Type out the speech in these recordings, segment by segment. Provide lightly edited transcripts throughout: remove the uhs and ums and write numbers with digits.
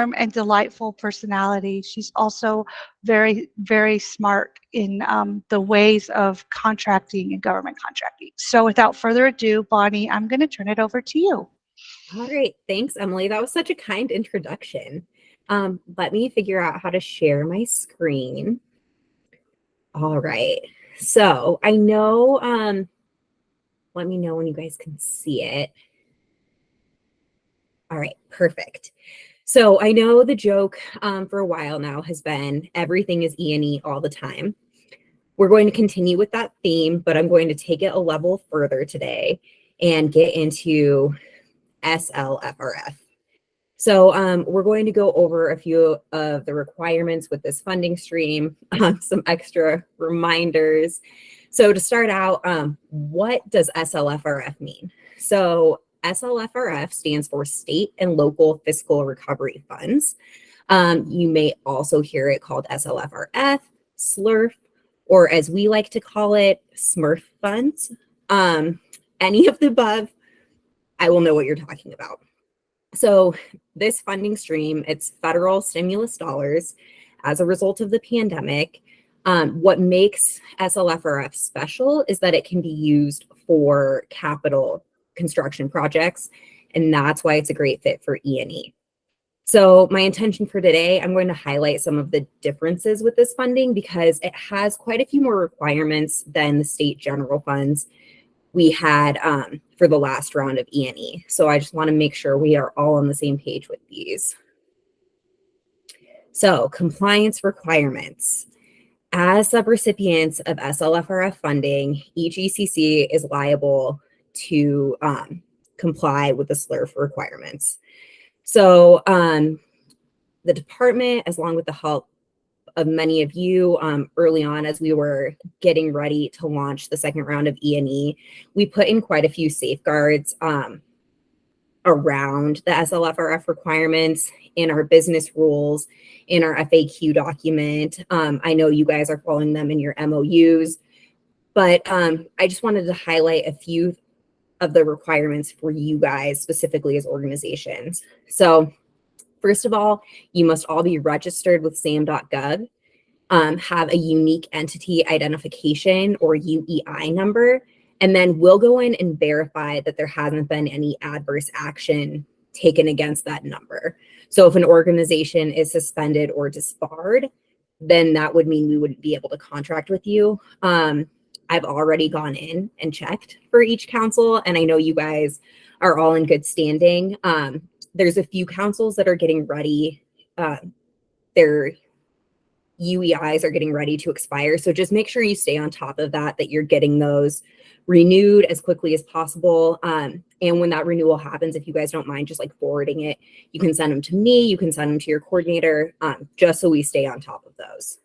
warm and delightful personality. She's also very, very smart in the ways of contracting and government contracting. So without further ado, Bonnie, I'm going to turn it over to you. All right. Thanks, Emily. That was such a kind introduction. Let me figure out how to share my screen. All right. So I know, let me know when you guys can see it. All right, perfect. So I know the joke for a while now has been everything is E&E all the time. We're going to continue with that theme, but I'm going to take it a level further today and get into SLFRF. So we're going to go over a few of the requirements with this funding stream, some extra reminders. So to start out, what does SLFRF mean? So SLFRF stands for State and Local Fiscal Recovery Funds. You may also hear it called SLFRF, SLRF, or as we like to call it, SMRF funds. Any of the above, I will know what you're talking about. So this funding stream, it's federal stimulus dollars as a result of the pandemic. What makes SLFRF special is that it can be used for capital construction projects, and that's why it's a great fit for E&E. So my intention for today, I'm going to highlight some of the differences with this funding because it has quite a few more requirements than the state general funds we had for the last round of E&E. So I just want to make sure we are all on the same page with these. So compliance requirements. As subrecipients of SLFRF funding, each ECC is liable to comply with the SLRF requirements. So the department, as along with the help of many of you early on as we were getting ready to launch the second round of E&E, we put in quite a few safeguards around the SLFRF requirements in our business rules, in our FAQ document. I know you guys are following them in your MOUs, but I just wanted to highlight a few of the requirements for you guys specifically as organizations. So first of all, you must all be registered with SAM.gov, have a unique entity identification or UEI number, and then we'll go in and verify that there hasn't been any adverse action taken against that number. So if an organization is suspended or disbarred, then that would mean we wouldn't be able to contract with you. I've already gone in and checked for each council, and I know you guys are all in good standing. There's a few councils that are getting ready. Their UEIs are getting ready to expire. So just make sure you stay on top of that, that you're getting those renewed as quickly as possible. And when that renewal happens, if you guys don't mind just like forwarding it, you can send them to me, you can send them to your coordinator, just so we stay on top of those.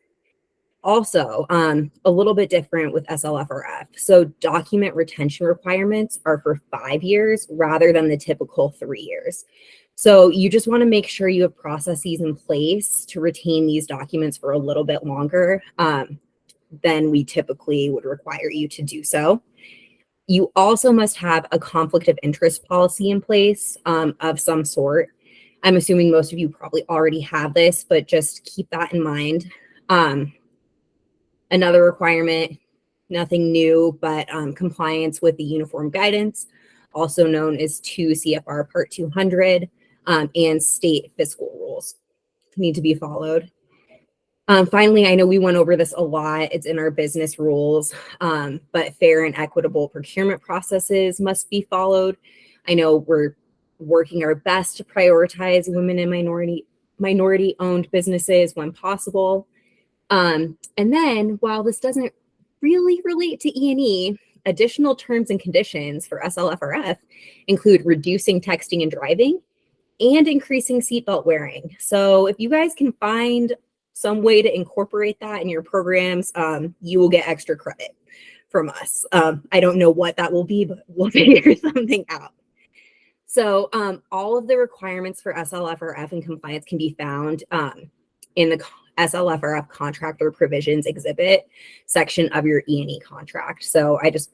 Also, a little bit different with SLFRF. So document retention requirements are for 5 years rather than the typical 3 years. So you just want to make sure you have processes in place to retain these documents for a little bit longer than we typically would require you to do so. You also must have a conflict of interest policy in place of some sort. I'm assuming most of you probably already have this, but just keep that in mind. Another requirement, nothing new, but compliance with the uniform guidance, also known as 2 CFR Part 200, and state fiscal rules need to be followed. Finally, I know we went over this a lot. It's in our business rules, but fair and equitable procurement processes must be followed. I know we're working our best to prioritize women and minority-owned businesses when possible. And then while this doesn't really relate to E&E, additional terms and conditions for SLFRF include reducing texting and driving and increasing seatbelt wearing. So if you guys can find some way to incorporate that in your programs, you will get extra credit from us. I don't know what that will be, but we'll figure something out. So all of the requirements for SLFRF and compliance can be found in the SLFRF contractor provisions exhibit section of your E&E contract. So I just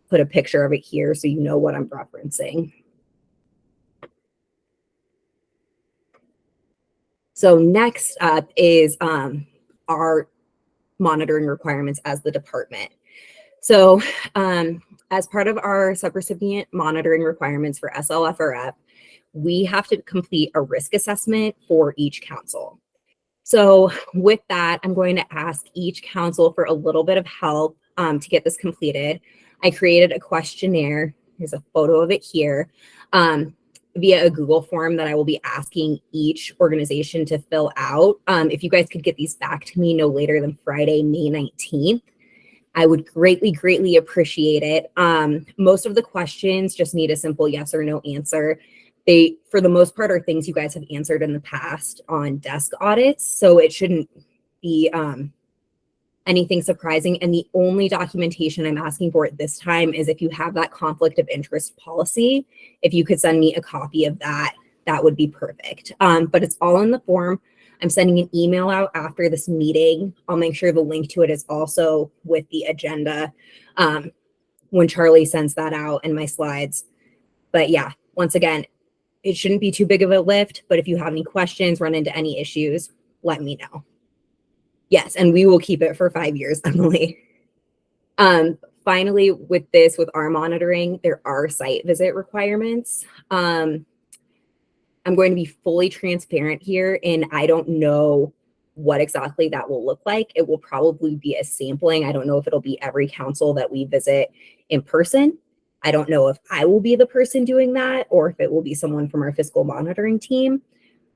put a picture of it here so you know what I'm referencing. So next up is our monitoring requirements as the department. So as part of our subrecipient monitoring requirements for SLFRF, we have to complete a risk assessment for each council. So with that, I'm going to ask each council for a little bit of help to get this completed. I created a questionnaire. There's a photo of it here via a Google form that I will be asking each organization to fill out. If you guys could get these back to me no later than Friday, May 19th, I would greatly, greatly appreciate it. Most of the questions just need a simple yes or no answer. They, for the most part, are things you guys have answered in the past on desk audits, so it shouldn't be anything surprising. And the only documentation I'm asking for at this time is if you have that conflict of interest policy, if you could send me a copy of that, that would be perfect. But it's all in the form. I'm sending an email out after this meeting. I'll make sure the link to it is also with the agenda when Charlie sends that out in my slides. But yeah, once again, it shouldn't be too big of a lift, but if you have any questions, run into any issues, let me know. Yes, and we will keep it for 5 years, Emily. Finally, with our monitoring, there are site visit requirements. I'm going to be fully transparent here, and I don't know what exactly that will look like. It will probably be a sampling. I don't know if it'll be every council that we visit in person. I don't know if I will be the person doing that or if it will be someone from our fiscal monitoring team.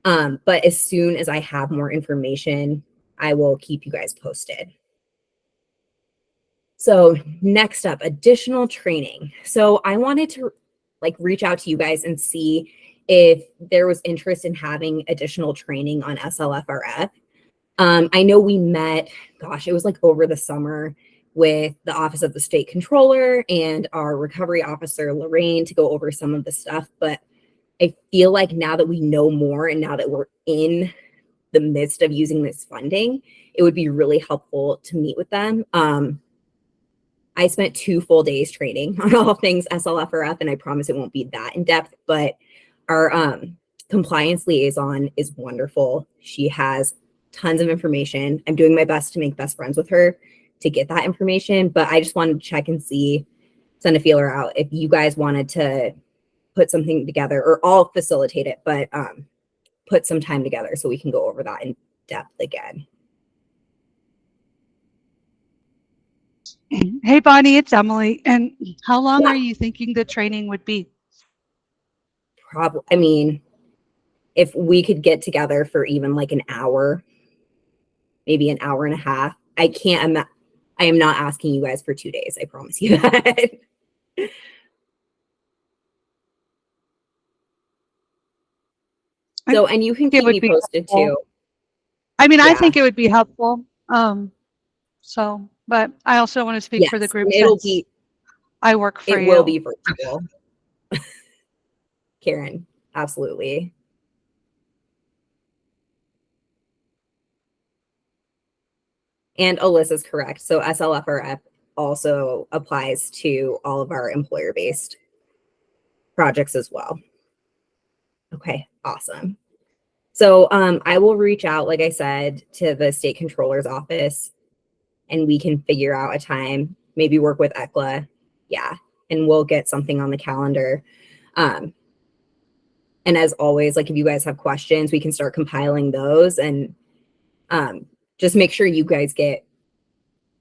But as soon as I have more information, I will keep you guys posted. So next up, additional training. So I wanted to reach out to you guys and see if there was interest in having additional training on SLFRF. I know we met, gosh, it was like over the summer with the Office of the State Controller and our recovery officer, Lorraine, to go over some of the stuff. But I feel like now that we know more and now that we're in the midst of using this funding, it would be really helpful to meet with them. I spent 2 full days training on all things SLFRF, and I promise it won't be that in depth, but our compliance liaison is wonderful. She has tons of information. I'm doing my best to make best friends with her to get that information, but I just wanted to check and see, send a feeler out if you guys wanted to put something together, or I'll facilitate it, but put some time together so we can go over that in depth again. Hey, Bonnie, it's Emily. And how long are you thinking the training would be? Probably, I mean, if we could get together for even like an hour, maybe an hour and a half. I am not asking you guys for 2 days. I promise you that. So, and you can keep me posted too. I mean, I think it would be helpful. So, but I also want to speak for the group. I work for you. It will be virtual. Karen, absolutely. And Alyssa's correct. So SLFRF also applies to all of our employer-based projects as well. Okay, awesome. So I will reach out, like I said, to the state controller's office, and we can figure out a time, maybe work with ECLA. Yeah, and we'll get something on the calendar. And as always, like if you guys have questions, we can start compiling those, and just make sure you guys get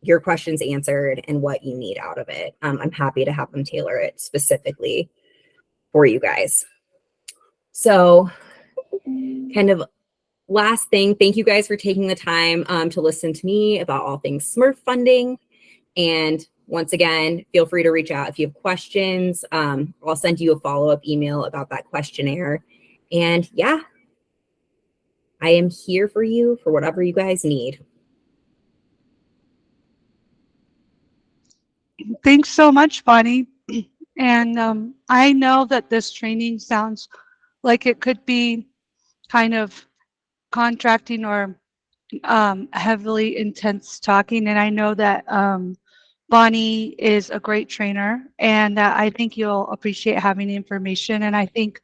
your questions answered and what you need out of it. I'm happy to have them tailor it specifically for you guys. So kind of last thing, thank you guys for taking the time to listen to me about all things SMRF funding. And once again, feel free to reach out if you have questions. I'll send you a follow-up email about that questionnaire. And yeah, I am here for you for whatever you guys need. Thanks so much, Bonnie. And I know that this training sounds like it could be kind of contracting or heavily intense talking. And I know that Bonnie is a great trainer, and I think you'll appreciate having the information. And I think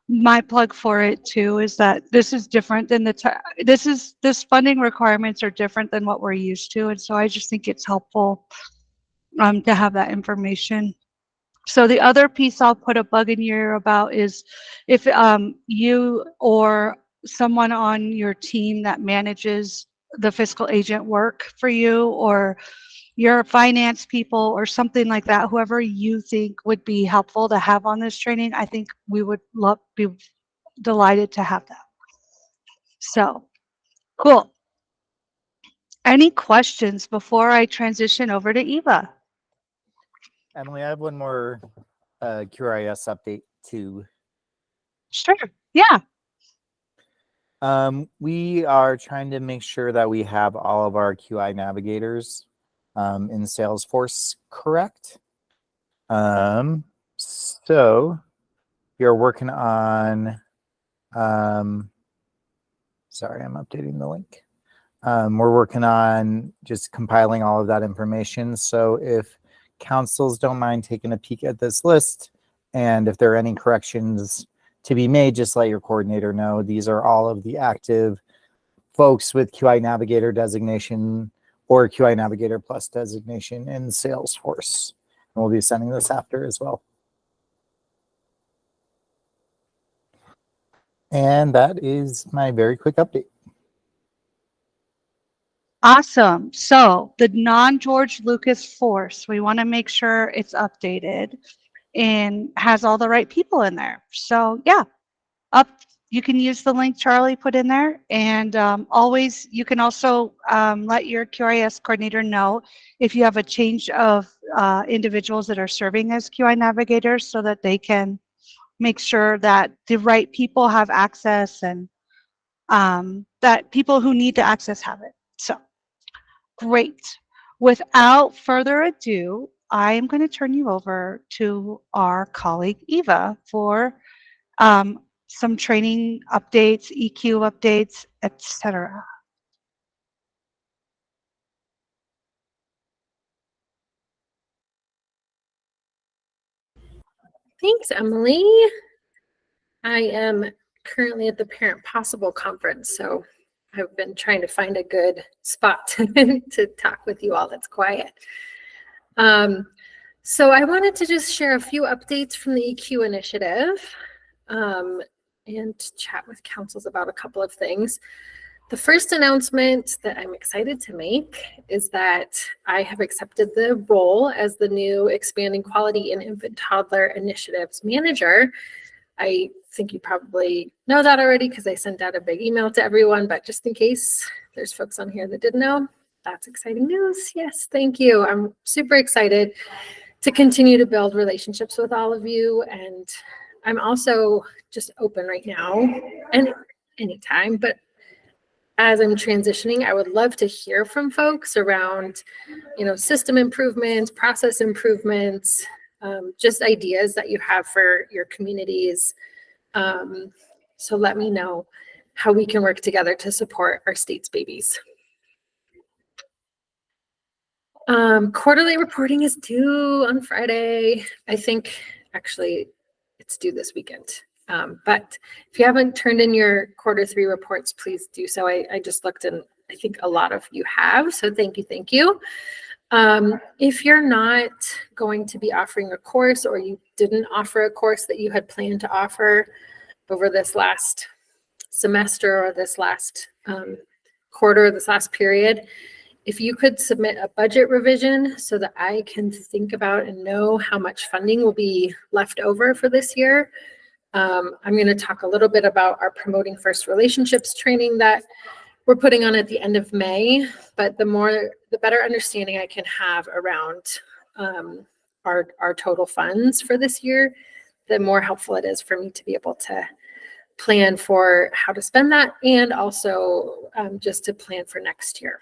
my plug for it too is that this is different than this funding requirements are different than what we're used to, and so I just think it's helpful to have that information. So the other piece I'll put a bug in your ear about is if you or someone on your team that manages the fiscal agent work for you, or your finance people or something like that, whoever you think would be helpful to have on this training, I think we would be delighted to have that. So cool. Any questions before I transition over to Eva? Emily, I have one more QRIS update too. Sure. Yeah. We are trying to make sure that we have all of our QI navigators in Salesforce correct. So we are working on, sorry, I'm updating the link. We're working on just compiling all of that information. So if councils don't mind taking a peek at this list, and if there are any corrections to be made, just let your coordinator know. These are all of the active folks with QI Navigator designation or QI Navigator Plus designation in Salesforce. And we'll be sending this after as well. And that is my very quick update. Awesome. So the non-George Lucas force, we want to make sure it's updated and has all the right people in there. So yeah, you can use the link Charlie put in there, and always you can also let your QRIS coordinator know if you have a change of individuals that are serving as QI navigators, so that they can make sure that the right people have access, and that people who need to access have it. So great. Without further ado, I am going to turn you over to our colleague Eva for some training updates, EQ updates, etc. Thanks, Emily. I am currently at the Parent Possible conference, so I've been trying to find a good spot to talk with you all that's quiet. So I wanted to just share a few updates from the EQ initiative and chat with councils about a couple of things. The first announcement that I'm excited to make is that I have accepted the role as the new Expanding Quality in Infant Toddler Initiatives Manager. I think you probably know that already because I sent out a big email to everyone, but just in case there's folks on here that didn't know, that's exciting news. Yes, thank you. I'm super excited to continue to build relationships with all of you. And I'm also just open right now and anytime, but as I'm transitioning, I would love to hear from folks around, system improvements, process improvements, just ideas that you have for your communities. So let me know how we can work together to support our state's babies. Quarterly reporting is due on Friday. I think actually it's due this weekend. But if you haven't turned in your Q3 reports, please do so. I just looked and I think a lot of you have. So thank you. If you're not going to be offering a course, or you didn't offer a course that you had planned to offer over this last semester or this last quarter, this last period, if you could submit a budget revision so that I can think about and know how much funding will be left over for this year. I'm going to talk a little bit about our Promoting First Relationships training that we're putting on at the end of May, but the better understanding I can have around our total funds for this year, the more helpful it is for me to be able to plan for how to spend that, and also just to plan for next year.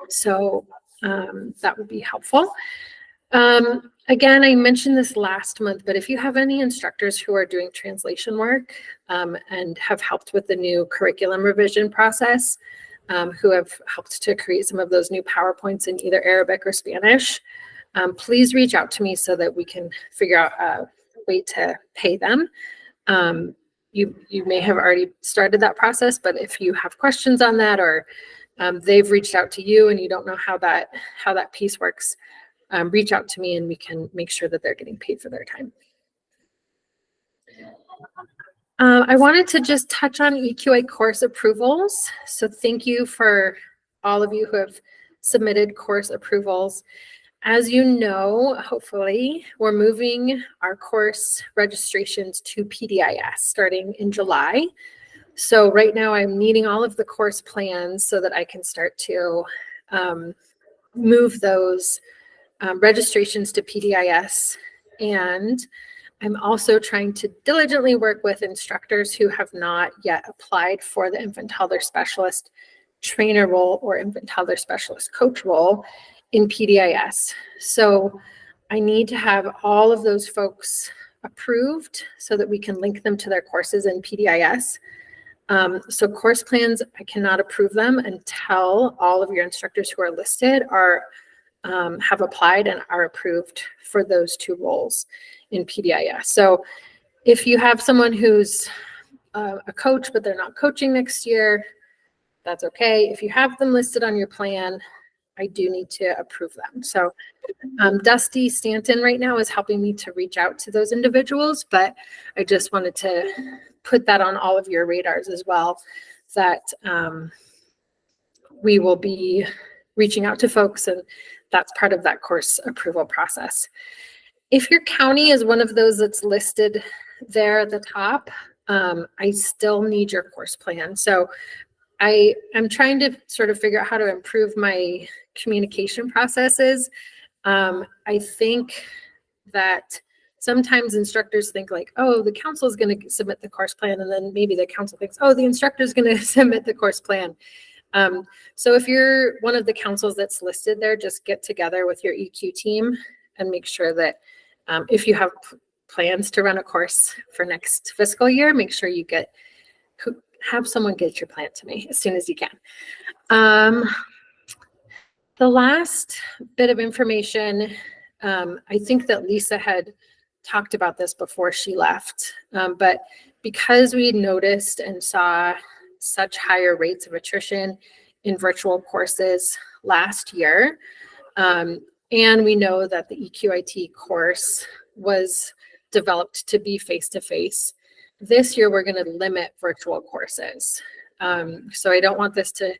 So that would be helpful. Again, I mentioned this last month, but if you have any instructors who are doing translation work and have helped with the new curriculum revision process, who have helped to create some of those new PowerPoints in either Arabic or Spanish, please reach out to me so that we can figure out a way to pay them. You may have already started that process, but if you have questions on that, or they've reached out to you and you don't know how that piece works, reach out to me and we can make sure that they're getting paid for their time. I wanted to just touch on EQA course approvals. So thank you for all of you who have submitted course approvals. As you know, hopefully, we're moving our course registrations to PDIS starting in July. So right now I'm needing all of the course plans so that I can start to move those registrations to PDIS. And I'm also trying to diligently work with instructors who have not yet applied for the infant toddler specialist trainer role or infant toddler specialist coach role in PDIS. So I need to have all of those folks approved so that we can link them to their courses in PDIS. So course plans, I cannot approve them until all of your instructors who are listed are have applied and are approved for those two roles in PDIS. So if you have someone who's a coach, but they're not coaching next year, that's okay. If you have them listed on your plan, I do need to approve them. So Dusty Stanton right now is helping me to reach out to those individuals, but I just wanted to put that on all of your radars as well, that we will be reaching out to folks, and that's part of that course approval process. If your county is one of those that's listed there at the top, I still need your course plan. So I'm trying to sort of figure out how to improve my communication processes. I think that sometimes instructors think like, oh, the council is going to submit the course plan, and then maybe the council thinks, oh, the instructor is going to submit the course plan. So if you're one of the councils that's listed there, just get together with your EQ team and make sure that if you have plans to run a course for next fiscal year, make sure you have someone get your plan to me as soon as you can. The last bit of information, I think that Lisa had talked about this before she left, but because we noticed and saw such higher rates of attrition in virtual courses last year, and we know that the EQIT course was developed to be face-to-face, this year we're going to limit virtual courses. So I don't want this to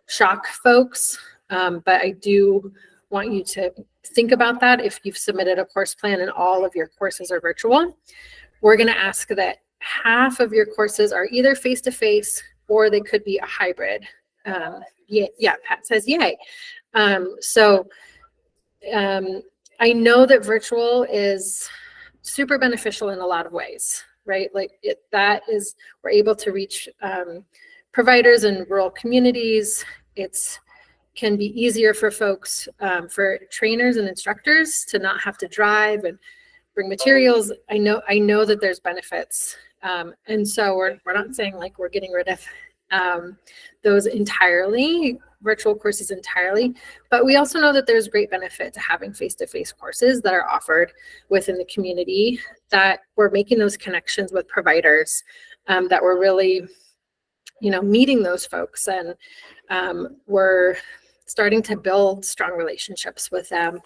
shock folks, but I do want you to think about that. If you've submitted a course plan and all of your courses are virtual, we're going to ask that half of your courses are either face-to-face or they could be a hybrid. Yeah, Pat says yay. So I know that virtual is super beneficial in a lot of ways, right? Like we're able to reach providers in rural communities. It's can be easier for folks, for trainers and instructors to not have to drive and bring materials. I know that there's benefits. And so we're not saying like we're getting rid of those entirely, virtual courses entirely, but we also know that there's great benefit to having face-to-face courses that are offered within the community, that we're making those connections with providers, that we're really, meeting those folks, and we're starting to build strong relationships with them,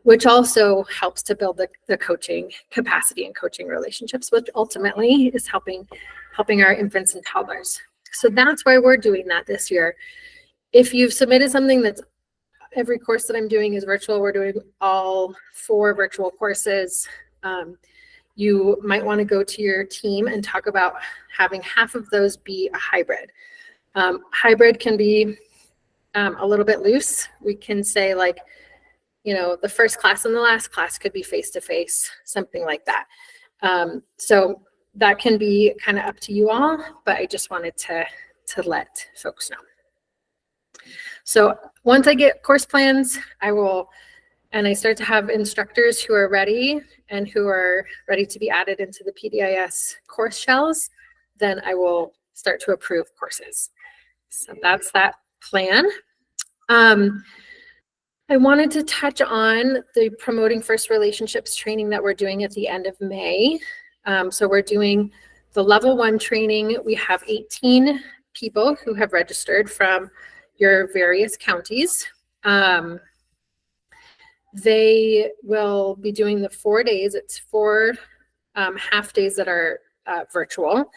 which also helps to build the coaching capacity and coaching relationships, which ultimately is helping our infants and toddlers. So that's why we're doing that this year. If you've submitted something that's every course that I'm doing is virtual, we're doing all 4 virtual courses. You might want to go to your team and talk about having half of those be a hybrid. Hybrid can be a little bit loose. We can say like, the first class and the last class could be face-to-face, something like that. So that can be kind of up to you all, but I just wanted to let folks know. So once I get course plans, I start to have instructors who are ready and who are ready to be added into the PDIS course shells, then I will start to approve courses. So that's that plan. I wanted to touch on the Promoting First Relationships training that we're doing at the end of May. So we're doing the level 1 training. We have 18 people who have registered from your various counties. They will be doing the 4 days. It's 4 half days that are virtual.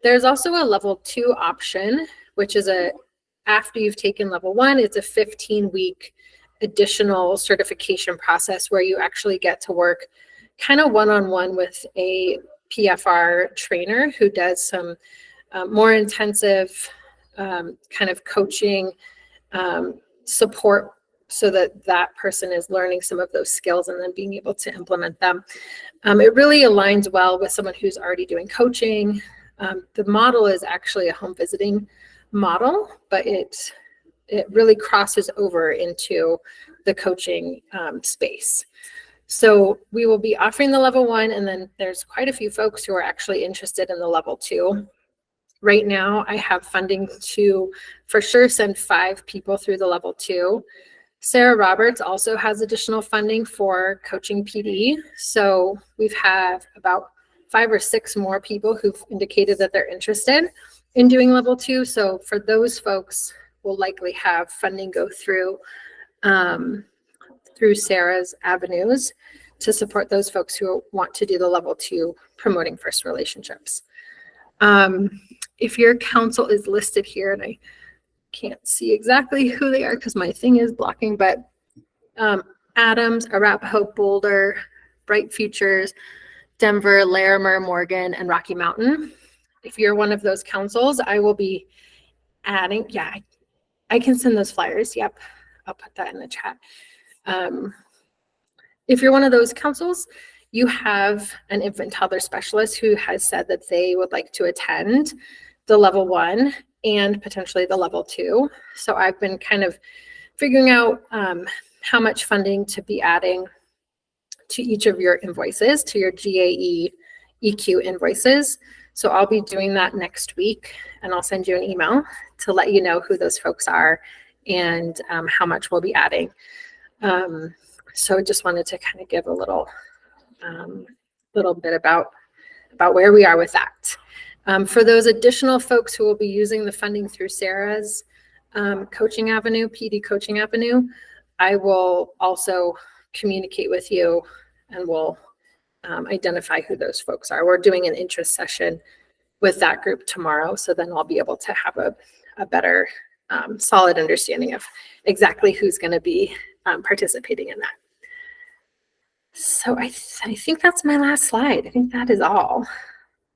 There's also a level 2 option, which is after you've taken level 1, it's a 15-week additional certification process where you actually get to work kind of one-on-one with a PFR trainer who does some more intensive kind of coaching support, so that person is learning some of those skills and then being able to implement them. It really aligns well with someone who's already doing coaching. The model is actually a home visiting model, but it really crosses over into the coaching space. So we will be offering the level 1, and then there's quite a few folks who are actually interested in the level 2. Right now, I have funding to for sure send 5 people through the level 2. Sarah Roberts also has additional funding for coaching PD. So we've had about 5 or 6 more people who've indicated that they're interested in doing level 2. So for those folks, we'll likely have funding go through Sarah's avenues to support those folks who want to do the level 2 promoting first relationships. If your council is listed here, and I can't see exactly who they are because my thing is blocking, but Adams, Arapahoe, Boulder, Bright Futures, Denver, Larimer, Morgan, and Rocky Mountain. If you're one of those councils, I will be adding, yeah, I can send those flyers. Yep, I'll put that in the chat. If you're one of those councils, you have an infant toddler specialist who has said that they would like to attend the level 1 and potentially the level 2. So I've been kind of figuring out how much funding to be adding to each of your invoices, to your GAE EQ invoices. So I'll be doing that next week, and I'll send you an email to let you know who those folks are and how much we'll be adding. So I just wanted to kind of give a little bit about where we are with that. For those additional folks who will be using the funding through Sarah's coaching avenue, PD coaching avenue, I will also communicate with you and we'll identify who those folks are. We're doing an interest session with that group tomorrow, so then I'll be able to have a better solid understanding of exactly who's going to be participating in that. So I think that's my last slide. I think that is all.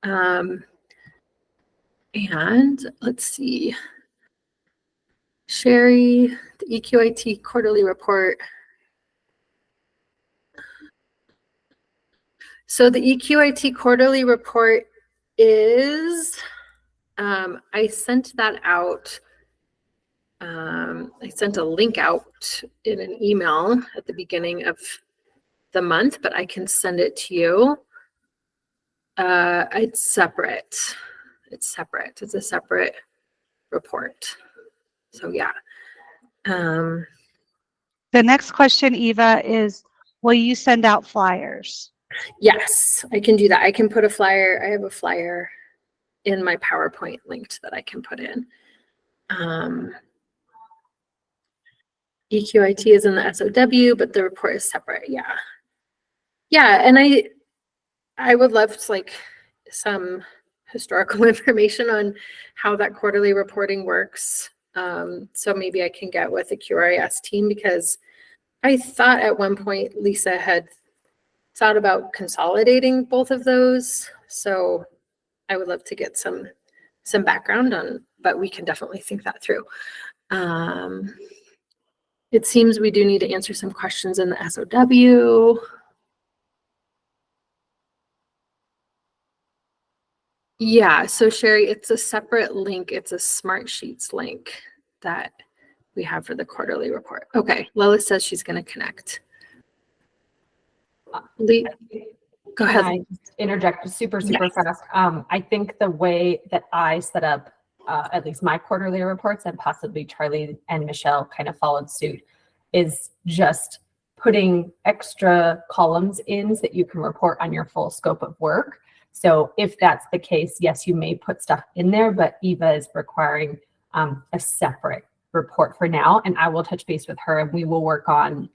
And let's see. Sherry, the EQIT quarterly report. So the EQIT quarterly report is, I sent that out. I sent a link out in an email at the beginning of the month, but I can send it to you. It's separate. It's separate. It's a separate report. So yeah. The next question, Eva, is will you send out flyers? Yes, I can do that. I can put a flyer. I have a flyer in my PowerPoint linked that I can put in. EQIT is in the SOW, but the report is separate. Yeah. Yeah, and I would love to, like, some historical information on how that quarterly reporting works. So maybe I can get with the QRIS team, because I thought at one point Lisa had thought about consolidating both of those. So I would love to get some background on, but we can definitely think that through. It seems we do need to answer some questions in the SOW. Yeah, so Sherry, it's a separate link. It's a Smartsheets link that we have for the quarterly report. Okay, Lola says she's going to connect. Lee, go ahead. Can I just interject super fast? I think the way that I set up at least my quarterly reports, and possibly Charlie and Michelle kind of followed suit, is just putting extra columns in so that you can report on your full scope of work. So if that's the case, yes, you may put stuff in there, but Eva is requiring a separate report for now. And I will touch base with her and we will work on,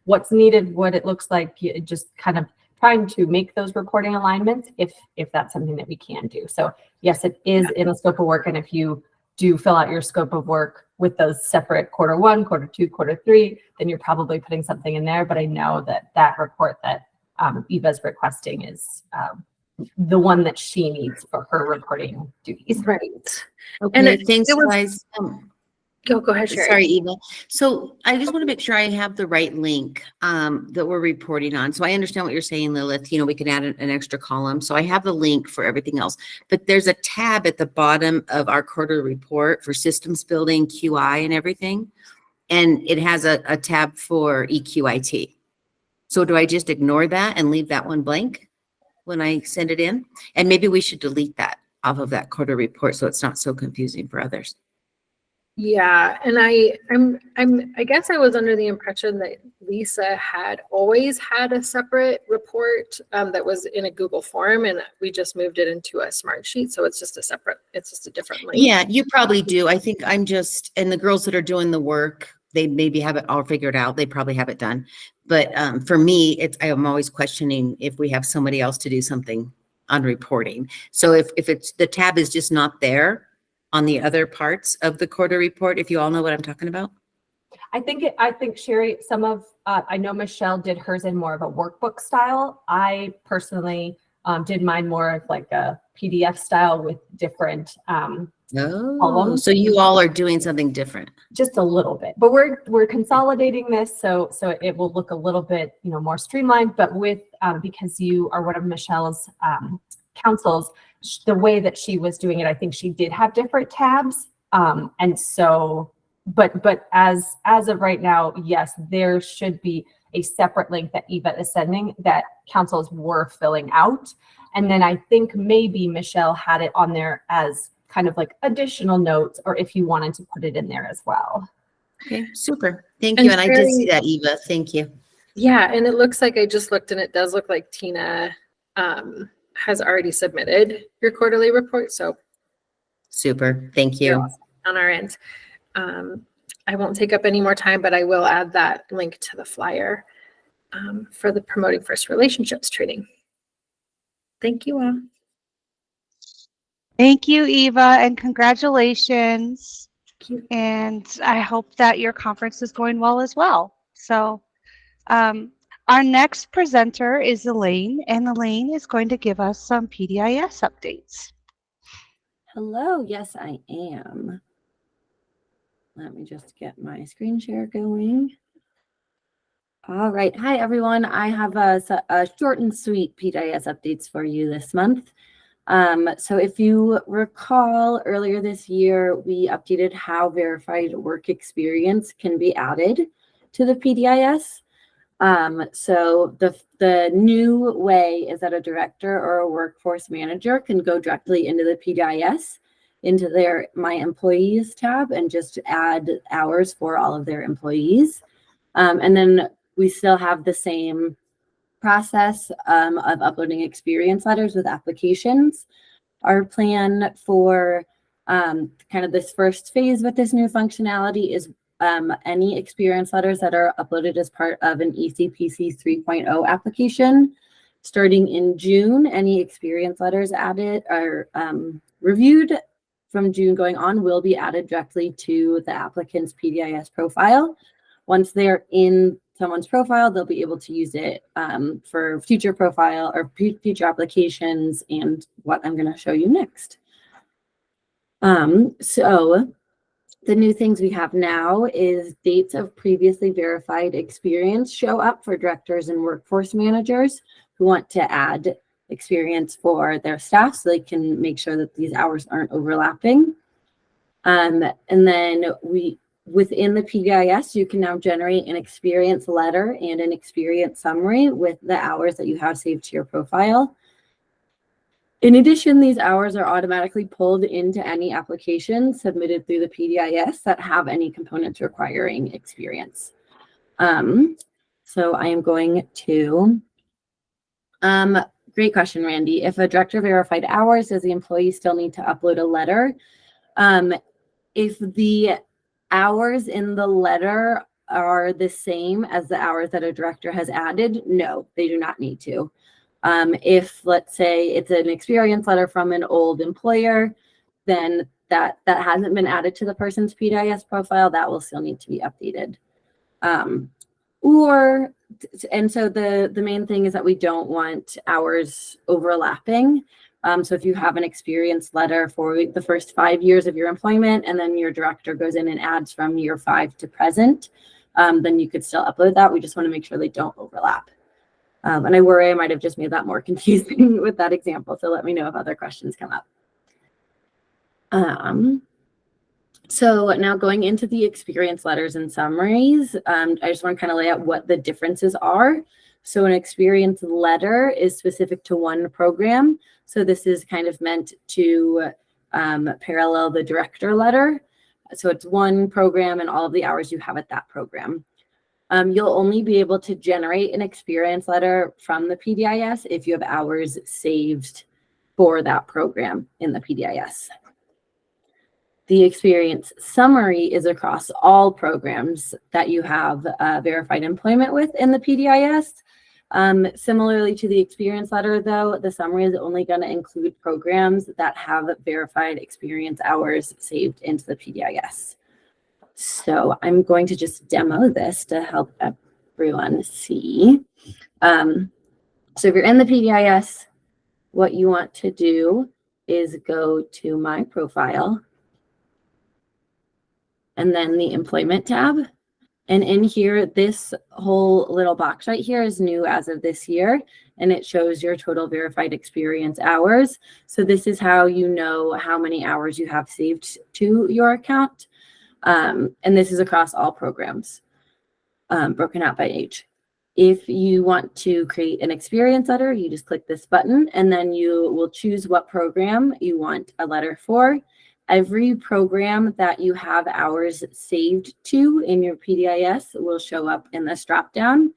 what's needed, what it looks like, just kind of trying to make those reporting alignments if that's something that we can do. So yes, it is in the scope of work. And if you do fill out your scope of work with those separate Q1, Q2, Q3, then you're probably putting something in there. But I know that report that Eva's requesting is the one that she needs for her reporting duties. Right. Okay, it- thanks, it was- guys. Go ahead, Sherry. Sorry, Eva. So I just want to make sure I have the right link that we're reporting on. So I understand what you're saying, Lilith. We can add an extra column. So I have the link for everything else. But there's a tab at the bottom of our quarterly report for systems building, QI, and everything. And it has a tab for EQIT. So do I just ignore that and leave that one blank when I send it in? And maybe we should delete that off of that quarter report so it's not so confusing for others. Yeah, and I guess I was under the impression that Lisa had always had a separate report that was in a Google form, and we just moved it into a smart sheet, so it's just a different link. Yeah, you probably do. I think and the girls that are doing the work, they maybe have it all figured out. They probably have it done. But for me, I'm always questioning if we have somebody else to do something on reporting. So if it's the tab is just not there on the other parts of the quarter report, if you all know what I'm talking about. I think Sherry, I know Michelle did hers in more of a workbook style. I personally did mine more of like a PDF style with different columns. So you all are doing something different. Just a little bit, but we're consolidating this so it will look a little bit more streamlined. But with because you are one of Michelle's counsels, the way that she was doing it, I think she did have different tabs. And so, but as of right now, yes, there should be a separate link that Eva is sending that councils were filling out. And then I think maybe Michelle had it on there as kind of like additional notes, or if you wanted to put it in there as well. Okay, super. Thank And you. And I did Sherry- see that, Eva. Thank you. Yeah, and it looks like I just looked and it does look like Tina has already submitted your quarterly report. So Super. Thank you. on our end, I won't take up any more time, but I will add that link to the flyer for the Promoting First Relationships training. Thank you all. Thank you, Eva, and congratulations. And I hope that your conference is going well as well. So our next presenter is Elaine, and Elaine is going to give us some PDIS updates. Hello, yes, I am. Let me just get my screen share going. All right. Hi, everyone. I have a short and sweet PDIS updates for you this month. So if you recall, earlier this year, we updated how verified work experience can be added to the PDIS. So the new way is that a director or a workforce manager can go directly into the PDIS, into their My Employees tab, and just add hours for all of their employees. And then we still have the same process of uploading experience letters with applications. Our plan for kind of this first phase with this new functionality is any experience letters that are uploaded as part of an ECPC 3.0 application. Starting in June, any experience letters added or reviewed from June going on will be added directly to the applicant's PDIS profile. Once they're in someone's profile, they'll be able to use it for future profile or future applications and what I'm going to show you next. So the new things we have now is dates of previously verified experience show up for directors and workforce managers who want to add experience for their staff so they can make sure that these hours aren't overlapping. And then within the PDIS, you can now generate an experience letter and an experience summary with the hours that you have saved to your profile. In addition, these hours are automatically pulled into any application submitted through the PDIS that have any components requiring experience. So I am going to great question, Randy. If a director verified hours, does the employee still need to upload a letter? If the hours in the letter are the same as the hours that a director has added, no, they do not need to. If, let's say, it's an experience letter from an old employer, then that hasn't been added to the person's PDIS profile, that will still need to be updated. And so the main thing is that we don't want hours overlapping. So if you have an experience letter for the first 5 years of your employment, and then your director goes in and adds from year 5 to present, then you could still upload that. We just want to make sure they don't overlap. And I worry I might have just made that more confusing with that example. So let me know if other questions come up. So now going into the experience letters and summaries, I just want to kind of lay out what the differences are. So an experience letter is specific to one program. So this is kind of meant to parallel the director letter. So it's one program and all of the hours you have at that program. You'll only be able to generate an experience letter from the PDIS if you have hours saved for that program in the PDIS. The experience summary is across all programs that you have verified employment with in the PDIS. Similarly to the experience letter, though, the summary is only going to include programs that have verified experience hours saved into the PDIS. So I'm going to just demo this to help everyone see. So if you're in the PDIS, what you want to do is go to My Profile, and then the Employment tab. And in here, this whole little box right here is new as of this year, and it shows your total verified experience hours. So this is how you know how many hours you have saved to your account. And this is across all programs, broken out by age. If you want to create an experience letter, you just click this button, and then you will choose what program you want a letter for. Every program that you have hours saved to in your PDIS will show up in this dropdown.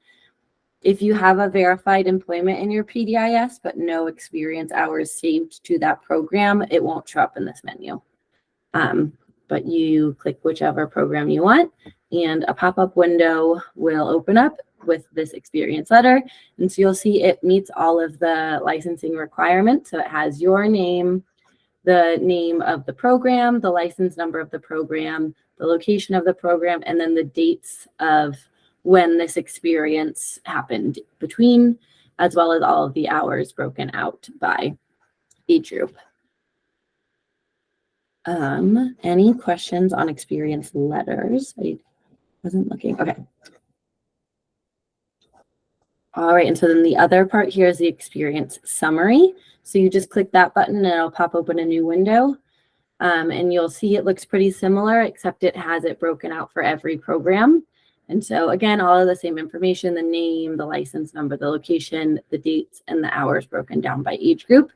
If you have a verified employment in your PDIS, but no experience hours saved to that program, it won't show up in this menu. But you click whichever program you want, and a pop-up window will open up with this experience letter. And so you'll see it meets all of the licensing requirements. So it has your name, the name of the program, the license number of the program, the location of the program, and then the dates of when this experience happened between, as well as all of the hours broken out by age group. Any questions on experience letters? I wasn't looking. Okay. All right, and so then the other part here is the experience summary. So you just click that button and it'll pop open a new window. And you'll see it looks pretty similar, except it has it broken out for every program. And so again, all of the same information, the name, the license number, the location, the dates, and the hours broken down by age group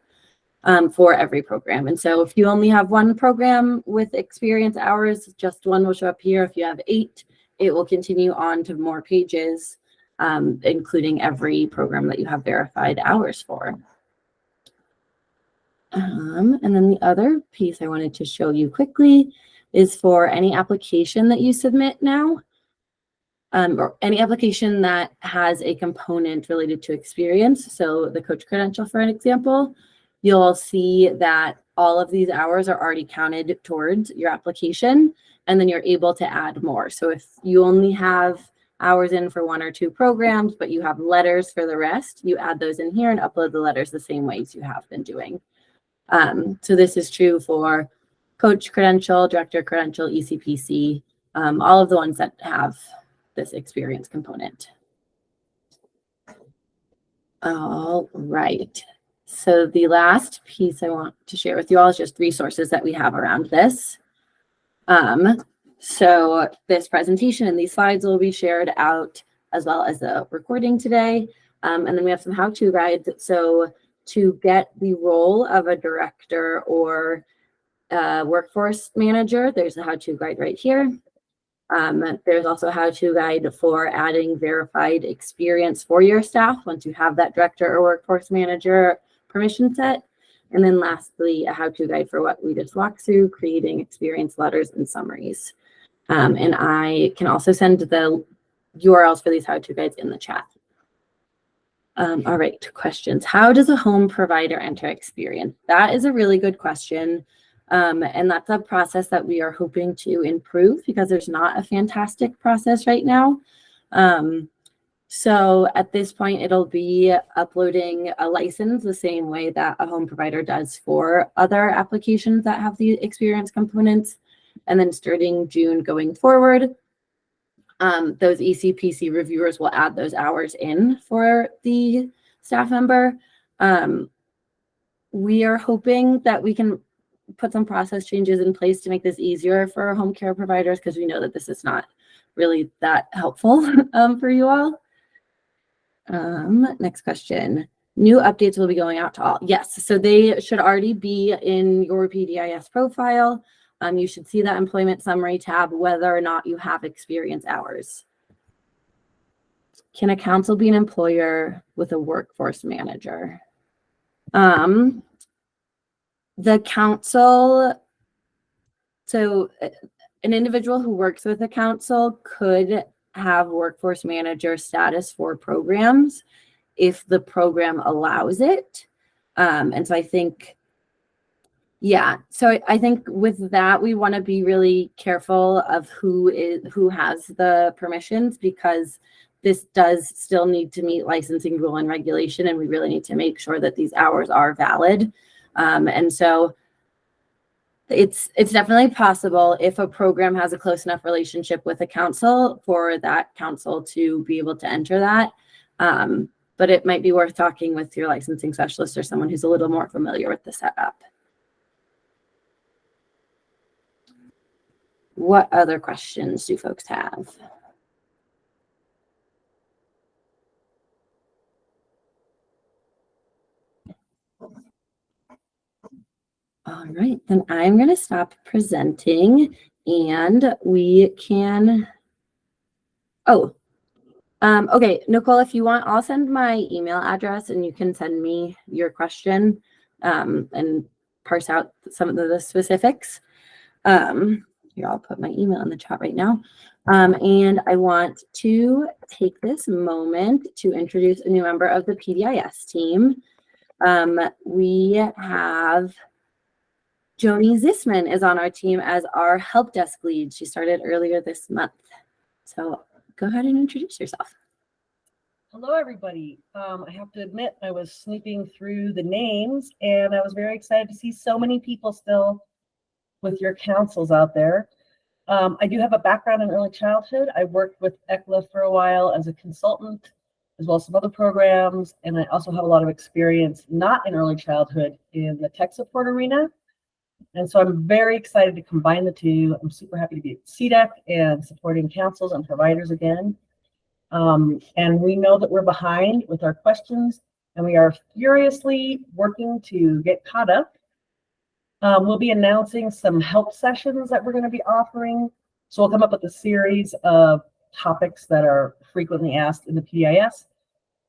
for every program. And so if you only have one program with experience hours, just one will show up here. If you have 8, it will continue on to more pages, including every program that you have verified hours for. And then the other piece I wanted to show you quickly is for any application that you submit now, or any application that has a component related to experience. So the coach credential, for an example, you'll see that all of these hours are already counted towards your application, and then you're able to add more. So if you only have hours in for 1 or 2 programs, but you have letters for the rest, you add those in here and upload the letters the same ways you have been doing. So this is true for coach credential, director credential, ECPC, all of the ones that have this experience component. All right. So the last piece I want to share with you all is just resources that we have around this. So this presentation and these slides will be shared out, as well as the recording today. And then we have some how-to guides. So to get the role of a director or workforce manager, there's a how-to guide right here. There's also a how-to guide for adding verified experience for your staff once you have that director or workforce manager permission set. And then lastly, a how-to guide for what we just walked through, creating experience letters and summaries. And I can also send the URLs for these how-to guides in the chat. All right, questions. How does a home provider enter experience? That is a really good question. And that's a process that we are hoping to improve because there's not a fantastic process right now. So at this point, it'll be uploading a license the same way that a home provider does for other applications that have the experience components. And then starting June going forward, those ECPC reviewers will add those hours in for the staff member. We are hoping that we can put some process changes in place to make this easier for home care providers because we know that this is not really that helpful for you all. Next question. New updates will be going out to all. Yes, so they should already be in your PDIS profile. You should see that employment summary tab, whether or not you have experience hours. Can a council be an employer with a workforce manager? The council, so an individual who works with a council could have workforce manager status for programs if the program allows it. And so I think, yeah, so I think with that, we want to be really careful of who has the permissions because this does still need to meet licensing rule and regulation, and we really need to make sure that these hours are valid. And so it's definitely possible if a program has a close enough relationship with a council for that council to be able to enter that. But it might be worth talking with your licensing specialist or someone who's a little more familiar with the setup. What other questions do folks have? All right, then I'm going to stop presenting and we can, okay, Nicole, if you want, I'll send my email address and you can send me your question and parse out some of the specifics. Here, I'll put my email in the chat right now. And I want to take this moment to introduce a new member of the PDIS team. We have Joni Zisman is on our team as our help desk lead. She started earlier this month. So go ahead and introduce yourself. Hello, everybody. I have to admit, I was snooping through the names and I was very excited to see so many people still with your councils out there. I do have a background in early childhood. I worked with ECLA for a while as a consultant, as well as some other programs. And I also have a lot of experience, not in early childhood, in the tech support arena. And so I'm very excited to combine the two. I'm super happy to be at CDEC and supporting councils and providers again. And we know that we're behind with our questions, and we are furiously working to get caught up. We'll be announcing some help sessions that we're going to be offering. So we'll come up with a series of topics that are frequently asked in the PDIS,